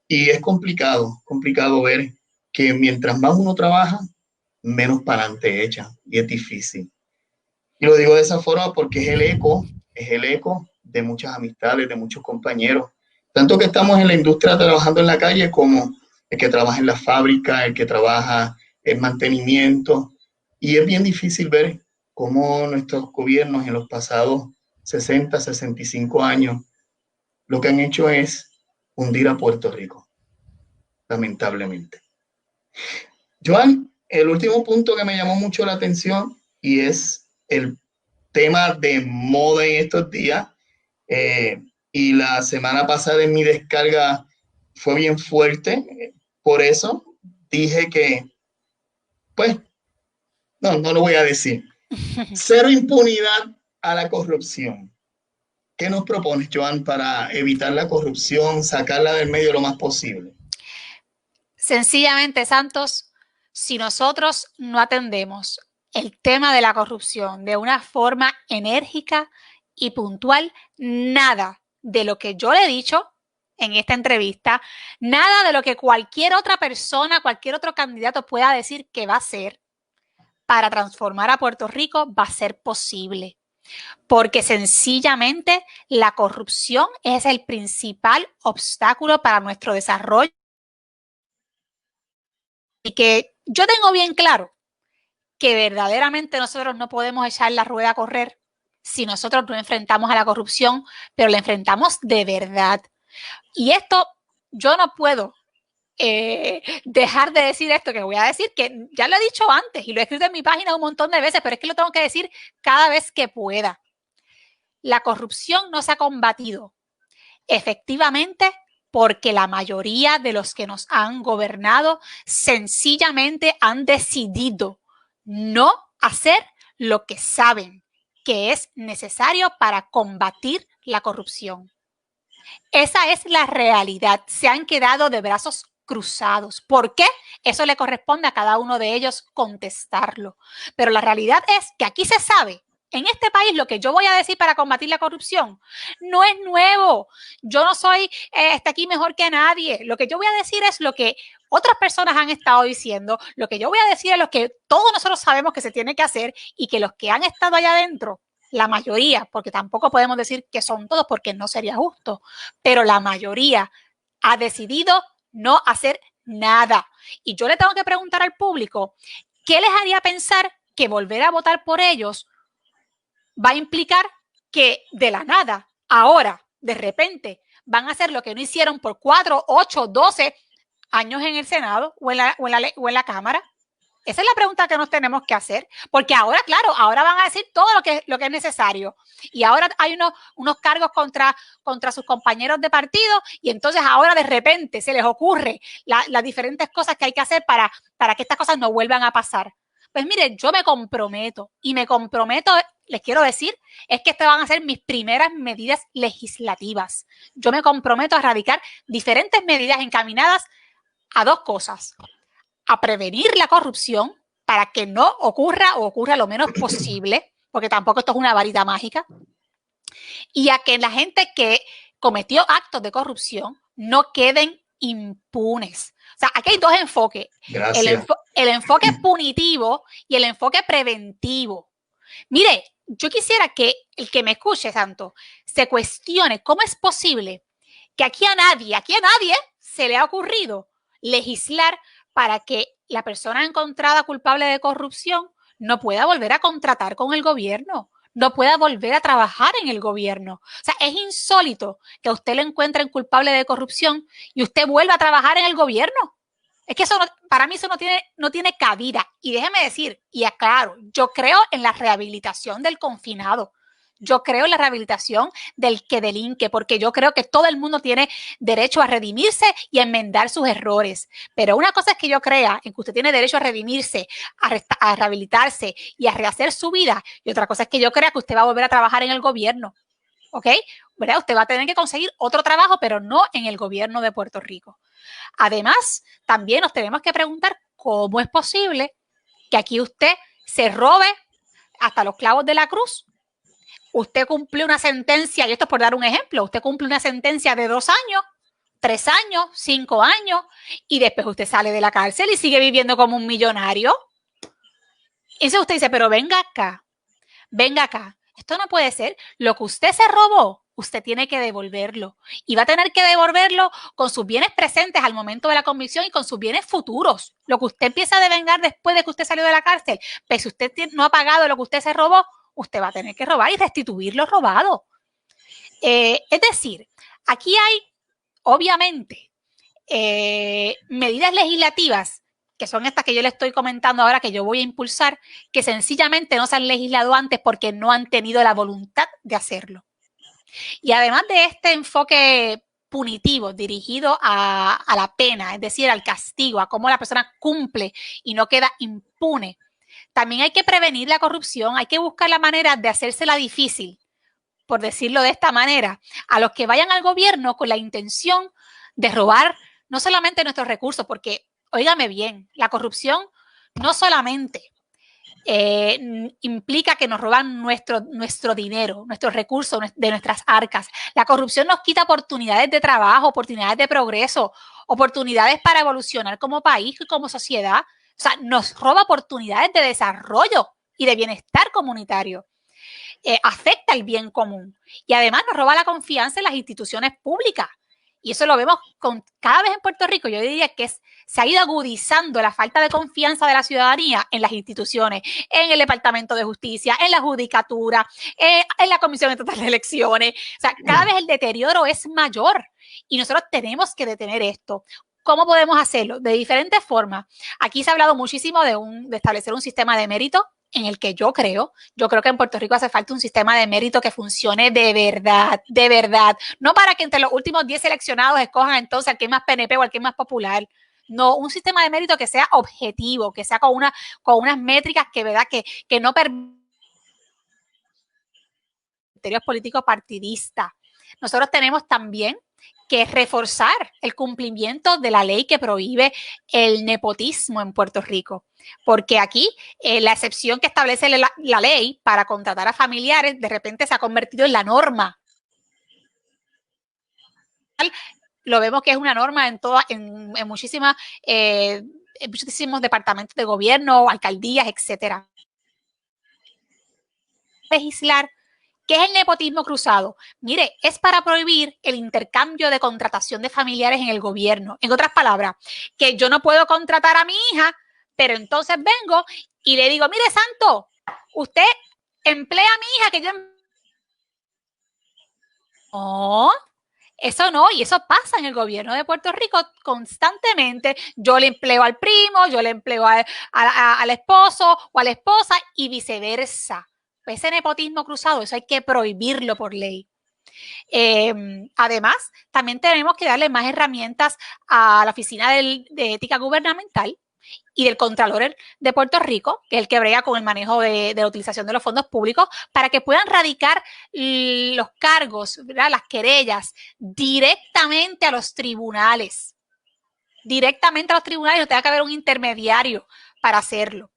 Y es complicado ver que mientras más uno trabaja, menos para adelante echa y es difícil. Y lo digo de esa forma porque es el eco de muchas amistades, de muchos compañeros, tanto que estamos en la industria trabajando en la calle como el que trabaja en la fábrica, el que trabaja en mantenimiento. Y es bien difícil ver cómo nuestros gobiernos en los pasados 60, 65 años lo que han hecho es hundir a Puerto Rico, lamentablemente. Joan, el último punto que me llamó mucho la atención y es el tema de moda en estos días. Y la semana pasada en mi descarga fue bien fuerte. Por eso dije que, pues, no lo voy a decir. Cero impunidad a la corrupción. ¿Qué nos propones, Joan, para evitar la corrupción, sacarla del medio lo más posible? Sencillamente, Santos, si nosotros no atendemos el tema de la corrupción de una forma enérgica y puntual, nada de lo que yo le he dicho en esta entrevista, nada de lo que cualquier otra persona, cualquier otro candidato pueda decir que va a hacer para transformar a Puerto Rico va a ser posible. Porque sencillamente la corrupción es el principal obstáculo para nuestro desarrollo. Y que yo tengo bien claro que verdaderamente nosotros no podemos echar la rueda a correr si nosotros no enfrentamos a la corrupción, pero la enfrentamos de verdad. Y esto yo no puedo dejar de decir esto que voy a decir, que ya lo he dicho antes y lo he escrito en mi página un montón de veces, pero es que lo tengo que decir cada vez que pueda. La corrupción no se ha combatido efectivamente porque la mayoría de los que nos han gobernado sencillamente han decidido no hacer lo que saben que es necesario para combatir la corrupción. Esa es la realidad. Se han quedado de brazos cruzados. ¿Por qué? Eso le corresponde a cada uno de ellos contestarlo. Pero la realidad es que aquí se sabe. En este país lo que yo voy a decir para combatir la corrupción no es nuevo. Yo no soy aquí mejor que nadie. Lo que yo voy a decir es lo que otras personas han estado diciendo. Lo que yo voy a decir es lo que todos nosotros sabemos que se tiene que hacer y que los que han estado allá adentro la mayoría, porque tampoco podemos decir que son todos porque no sería justo, pero la mayoría ha decidido no hacer nada. Y yo le tengo que preguntar al público, ¿qué les haría pensar que volver a votar por ellos va a implicar que de la nada, ahora, de repente, van a hacer lo que no hicieron por 4, 8, 12 años en el Senado o en la Cámara? Esa es la pregunta que nos tenemos que hacer, porque ahora, claro, ahora van a decir todo lo que es necesario. Y ahora hay unos cargos contra sus compañeros de partido y entonces ahora de repente se les ocurre las diferentes cosas que hay que hacer para que estas cosas no vuelvan a pasar. Pues mire, yo me comprometo y me comprometo, les quiero decir, es que estas van a ser mis primeras medidas legislativas. Yo me comprometo a radicar diferentes medidas encaminadas a dos cosas: a prevenir la corrupción para que no ocurra o ocurra lo menos posible, porque tampoco esto es una varita mágica, y a que la gente que cometió actos de corrupción no queden impunes. O sea, aquí hay dos enfoques. El enfoque punitivo y el enfoque preventivo. Mire, yo quisiera que el que me escuche, Santo, se cuestione cómo es posible que aquí a nadie se le ha ocurrido legislar para que la persona encontrada culpable de corrupción no pueda volver a contratar con el gobierno, no pueda volver a trabajar en el gobierno. O sea, es insólito que a usted le encuentren culpable de corrupción y usted vuelva a trabajar en el gobierno. Es que eso no, para mí eso no tiene cabida. Y déjeme decir, y aclaro, yo creo en la rehabilitación del confinado. Yo creo en la rehabilitación del que delinque, porque yo creo que todo el mundo tiene derecho a redimirse y a enmendar sus errores. Pero una cosa es que yo crea en que usted tiene derecho a redimirse, a rehabilitarse y a rehacer su vida. Y otra cosa es que yo crea que usted va a volver a trabajar en el gobierno. ¿Ok? ¿Verdad? Usted va a tener que conseguir otro trabajo, pero no en el gobierno de Puerto Rico. Además, también nos tenemos que preguntar cómo es posible que aquí usted se robe hasta los clavos de la cruz. Usted cumple una sentencia, y esto es por dar un ejemplo, usted cumple una sentencia de 2 años, 3 años, 5 años, y después usted sale de la cárcel y sigue viviendo como un millonario. Y entonces usted dice, pero venga acá, esto no puede ser. Lo que usted se robó, usted tiene que devolverlo. Y va a tener que devolverlo con sus bienes presentes al momento de la convicción y con sus bienes futuros. Lo que usted empieza a devengar después de que usted salió de la cárcel, pues si usted no ha pagado lo que usted se robó, usted va a tener que robar y restituir lo robado. Es decir, aquí hay, obviamente, medidas legislativas que son estas que yo le estoy comentando ahora, que yo voy a impulsar, que sencillamente no se han legislado antes porque no han tenido la voluntad de hacerlo. Y además de este enfoque punitivo dirigido a la pena, es decir, al castigo, a cómo la persona cumple y no queda impune, también hay que prevenir la corrupción, hay que buscar la manera de hacérsela difícil, por decirlo de esta manera, a los que vayan al gobierno con la intención de robar no solamente nuestros recursos, porque, óigame bien, la corrupción no solamente implica que nos roban nuestro dinero, nuestros recursos de nuestras arcas. La corrupción nos quita oportunidades de trabajo, oportunidades de progreso, oportunidades para evolucionar como país y como sociedad. O sea, nos roba oportunidades de desarrollo y de bienestar comunitario. Afecta el bien común y además nos roba la confianza en las instituciones públicas. Y eso lo vemos cada vez en Puerto Rico. Yo diría que se ha ido agudizando la falta de confianza de la ciudadanía en las instituciones, en el Departamento de Justicia, en la Judicatura, en la Comisión Estatal de Elecciones. O sea, cada vez el deterioro es mayor y nosotros tenemos que detener esto. ¿Cómo podemos hacerlo? De diferentes formas. Aquí se ha hablado muchísimo de establecer un sistema de mérito en el que yo creo que en Puerto Rico hace falta un sistema de mérito que funcione de verdad, no para que entre los últimos 10 seleccionados escojan entonces al que es más PNP o al que es más popular. No, un sistema de mérito que sea objetivo, que sea con unas métricas que, ¿verdad? que no permitan criterios políticos partidistas. Nosotros tenemos también que reforzar el cumplimiento de la ley que prohíbe el nepotismo en Puerto Rico, porque aquí la excepción que establece la ley para contratar a familiares de repente se ha convertido en la norma. Lo vemos que es una norma en muchísimos departamentos de gobierno, alcaldías, etcétera. Legislar ¿Qué es el nepotismo cruzado? Mire, es para prohibir el intercambio de contratación de familiares en el gobierno. En otras palabras, que yo no puedo contratar a mi hija, pero entonces vengo y le digo, mire, Santo, usted emplea a mi hija que yo... No, eso no, y eso pasa en el gobierno de Puerto Rico constantemente. Yo le empleo al primo, yo le empleo al esposo o a la esposa y viceversa. Ese nepotismo cruzado, eso hay que prohibirlo por ley. Además, también tenemos que darle más herramientas a la Oficina de Ética Gubernamental y del Contralor de Puerto Rico, que es el que brega con el manejo de la utilización de los fondos públicos, para que puedan radicar los cargos, ¿verdad? Las querellas directamente a los tribunales. Directamente a los tribunales, no tenga que haber un intermediario para hacerlo.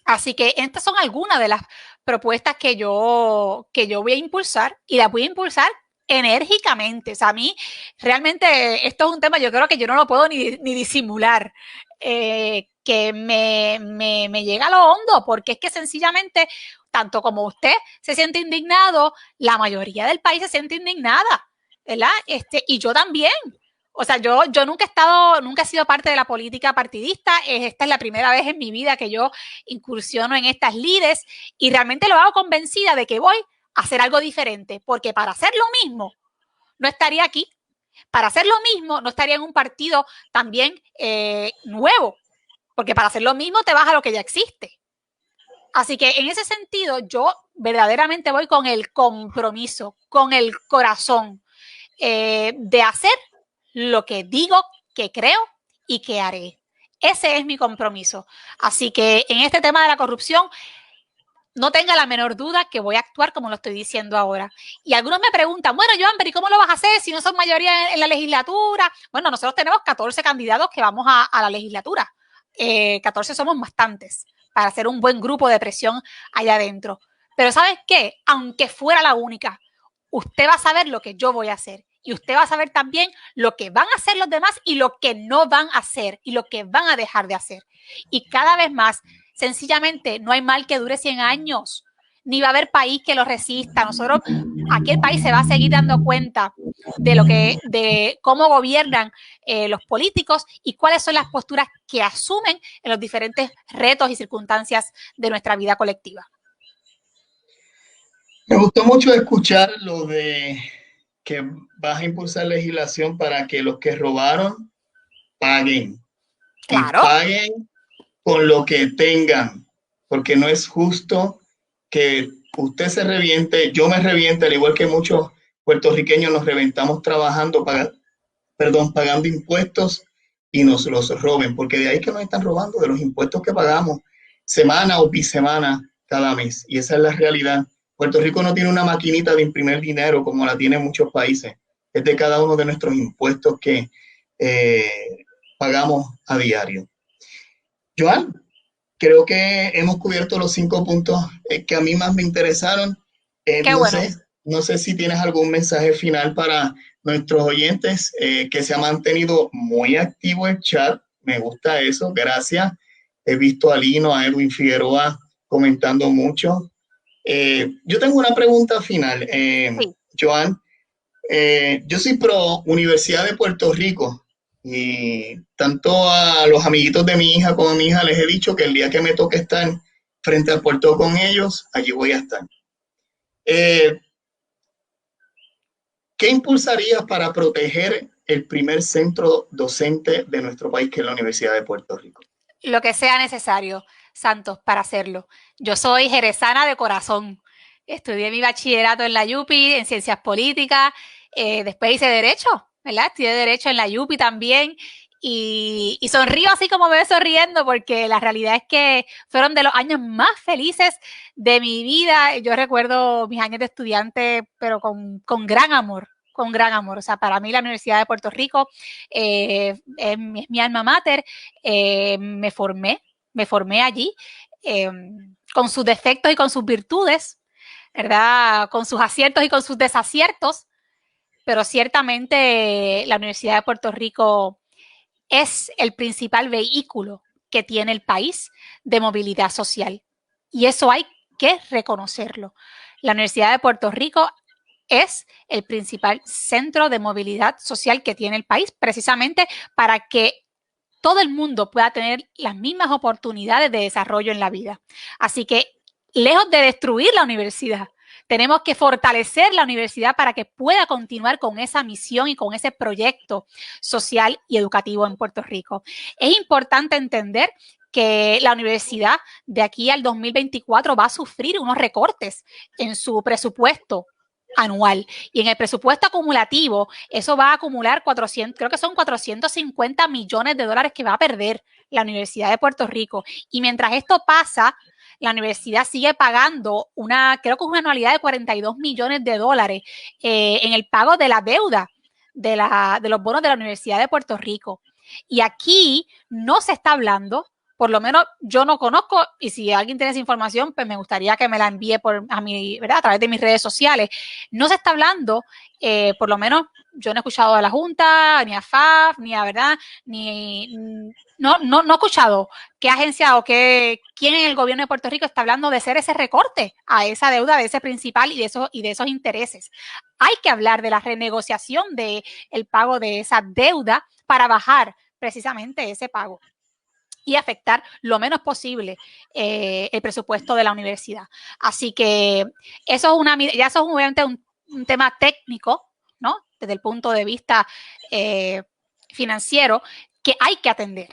Así que estas son algunas de las propuestas que yo voy a impulsar y las voy a impulsar enérgicamente. O sea, a mí realmente esto es un tema, yo creo que yo no lo puedo ni disimular, que me llega a lo hondo, porque es que sencillamente, tanto como usted se siente indignado, la mayoría del país se siente indignada, ¿verdad? Y yo también. O sea, yo nunca he sido parte de la política partidista. Esta es la primera vez en mi vida que yo incursiono en estas lides y realmente lo hago convencida de que voy a hacer algo diferente, porque para hacer lo mismo no estaría aquí. Para hacer lo mismo no estaría en un partido también nuevo, porque para hacer lo mismo te vas a lo que ya existe. Así que en ese sentido yo verdaderamente voy con el compromiso, con el corazón de hacer lo que digo que creo y que haré. Ese es mi compromiso. Así que en este tema de la corrupción, no tenga la menor duda que voy a actuar como lo estoy diciendo ahora. Y algunos me preguntan, bueno, Joan, pero ¿y cómo lo vas a hacer si no son mayoría en la legislatura? Bueno, nosotros tenemos 14 candidatos que vamos a la legislatura. 14 somos bastantes para hacer un buen grupo de presión allá adentro. Pero ¿sabes qué? Aunque fuera la única, usted va a saber lo que yo voy a hacer. Y usted va a saber también lo que van a hacer los demás y lo que no van a hacer y lo que van a dejar de hacer. Y cada vez más, sencillamente, no hay mal que dure 100 años, ni va a haber país que lo resista. Nosotros, aquí el país se va a seguir dando cuenta de cómo gobiernan los políticos y cuáles son las posturas que asumen en los diferentes retos y circunstancias de nuestra vida colectiva. Me gustó mucho escuchar lo de que vas a impulsar legislación para que los que robaron paguen. Claro. Y paguen con lo que tengan, porque no es justo que usted se reviente, yo me reviente, al igual que muchos puertorriqueños nos reventamos trabajando, pagando impuestos y nos los roben, porque de ahí que nos están robando, de los impuestos que pagamos semana o bisemana cada mes. Y esa es la realidad. Puerto Rico no tiene una maquinita de imprimir dinero como la tienen muchos países. Es de cada uno de nuestros impuestos que pagamos a diario. Joan, creo que hemos cubierto los 5 puntos que a mí más me interesaron. No sé si tienes algún mensaje final para nuestros oyentes, que se ha mantenido muy activo el chat. Me gusta eso, gracias. He visto a Lino, a Edwin Figueroa comentando mucho. Yo tengo una pregunta final, sí. Joan. Yo soy pro Universidad de Puerto Rico y tanto a los amiguitos de mi hija como a mi hija les he dicho que el día que me toque estar frente al puerto con ellos, allí voy a estar. ¿Qué impulsarías para proteger el primer centro docente de nuestro país, que es la Universidad de Puerto Rico? Lo que sea necesario, Santos, para hacerlo. Yo soy jerezana de corazón. Estudié mi bachillerato en la UPI, en Ciencias Políticas, después hice Derecho, ¿verdad? Estudié Derecho en la UPI también y sonrío así como me ve sonriendo porque la realidad es que fueron de los años más felices de mi vida. Yo recuerdo mis años de estudiante, pero con gran amor. Con gran amor. O sea, para mí la Universidad de Puerto Rico es mi alma mater. Me formé allí con sus defectos y con sus virtudes, ¿verdad? Con sus aciertos y con sus desaciertos, pero ciertamente la Universidad de Puerto Rico es el principal vehículo que tiene el país de movilidad social. Y eso hay que reconocerlo. La Universidad de Puerto Rico es el principal centro de movilidad social que tiene el país, precisamente para que todo el mundo pueda tener las mismas oportunidades de desarrollo en la vida. Así que, lejos de destruir la universidad, tenemos que fortalecer la universidad para que pueda continuar con esa misión y con ese proyecto social y educativo en Puerto Rico. Es importante entender que la universidad de aquí al 2024 va a sufrir unos recortes en su presupuesto anual, y en el presupuesto acumulativo eso va a acumular 400, creo que son 450 millones de dólares que va a perder la Universidad de Puerto Rico. Y mientras esto pasa, la universidad sigue pagando creo que es una anualidad de 42 millones de dólares en el pago de la deuda de los bonos de la Universidad de Puerto Rico. Y aquí no se está hablando, por lo menos yo no conozco, y si alguien tiene esa información, pues me gustaría que me la envíe a través de mis redes sociales. No se está hablando, por lo menos yo no he escuchado a la Junta, ni a FAF, ni a verdad, no he escuchado qué agencia o quién en el gobierno de Puerto Rico está hablando de hacer ese recorte a esa deuda de ese principal y de esos intereses. Hay que hablar de la renegociación del pago de esa deuda para bajar precisamente ese pago y afectar lo menos posible el presupuesto de la universidad. Así que eso es obviamente un tema técnico, ¿no? Desde el punto de vista financiero, que hay que atender.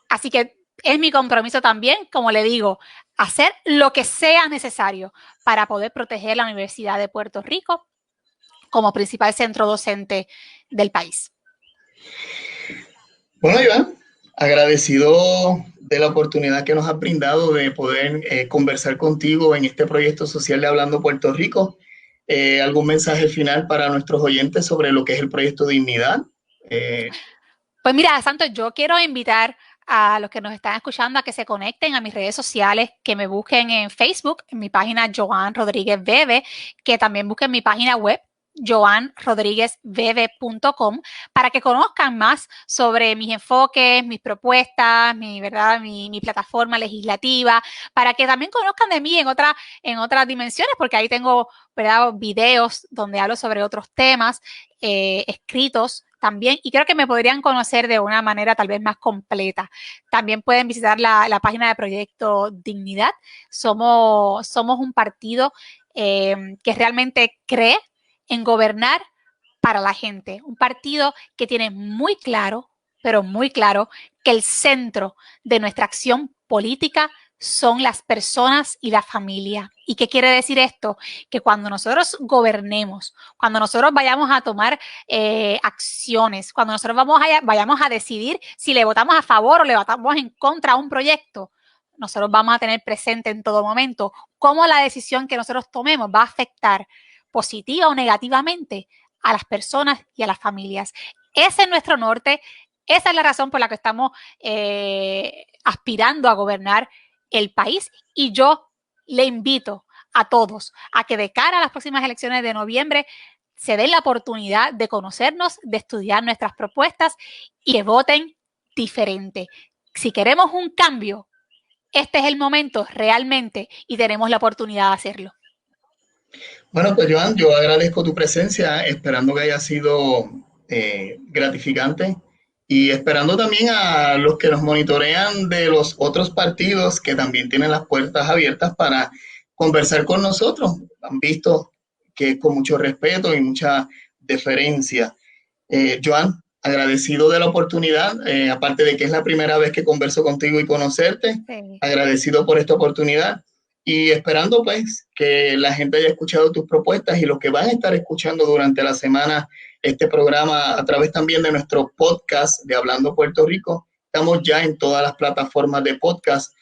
Así que es mi compromiso también, como le digo, hacer lo que sea necesario para poder proteger la Universidad de Puerto Rico como principal centro docente del país. Bueno, Iván, agradecido de la oportunidad que nos has brindado de poder conversar contigo en este proyecto social de Hablando Puerto Rico. ¿Algún mensaje final para nuestros oyentes sobre lo que es el proyecto Dignidad? Pues mira, Santos, yo quiero invitar a los que nos están escuchando a que se conecten a mis redes sociales, que me busquen en Facebook, en mi página Joan Rodríguez Bebe, que también busquen mi página web joanrodriguezbebe.com, para que conozcan más sobre mis enfoques, mis propuestas, mi plataforma legislativa, para que también conozcan de mí en otras dimensiones, porque ahí tengo, ¿verdad?, videos donde hablo sobre otros temas, escritos también, y creo que me podrían conocer de una manera tal vez más completa. También pueden visitar la página de Proyecto Dignidad. Somos un partido que realmente cree en gobernar para la gente. Un partido que tiene muy claro, pero muy claro, que el centro de nuestra acción política son las personas y la familia. ¿Y qué quiere decir esto? Que cuando nosotros gobernemos, cuando nosotros vayamos a tomar acciones, cuando nosotros vayamos a decidir si le votamos a favor o le votamos en contra a un proyecto, nosotros vamos a tener presente en todo momento cómo la decisión que nosotros tomemos va a afectar positiva o negativamente a las personas y a las familias. Ese es nuestro norte, esa es la razón por la que estamos aspirando a gobernar el país, y yo le invito a todos a que de cara a las próximas elecciones de noviembre se den la oportunidad de conocernos, de estudiar nuestras propuestas y que voten diferente. Si queremos un cambio, este es el momento realmente y tenemos la oportunidad de hacerlo. Bueno, pues Joan, yo agradezco tu presencia, esperando que haya sido gratificante y esperando también a los que nos monitorean de los otros partidos que también tienen las puertas abiertas para conversar con nosotros. Han visto que con mucho respeto y mucha deferencia. Joan, agradecido de la oportunidad, aparte de que es la primera vez que converso contigo y conocerte, sí. Agradecido por esta oportunidad. Y esperando pues que la gente haya escuchado tus propuestas y los que van a estar escuchando durante la semana este programa a través también de nuestro podcast de Hablando Puerto Rico. Estamos ya en todas las plataformas de podcast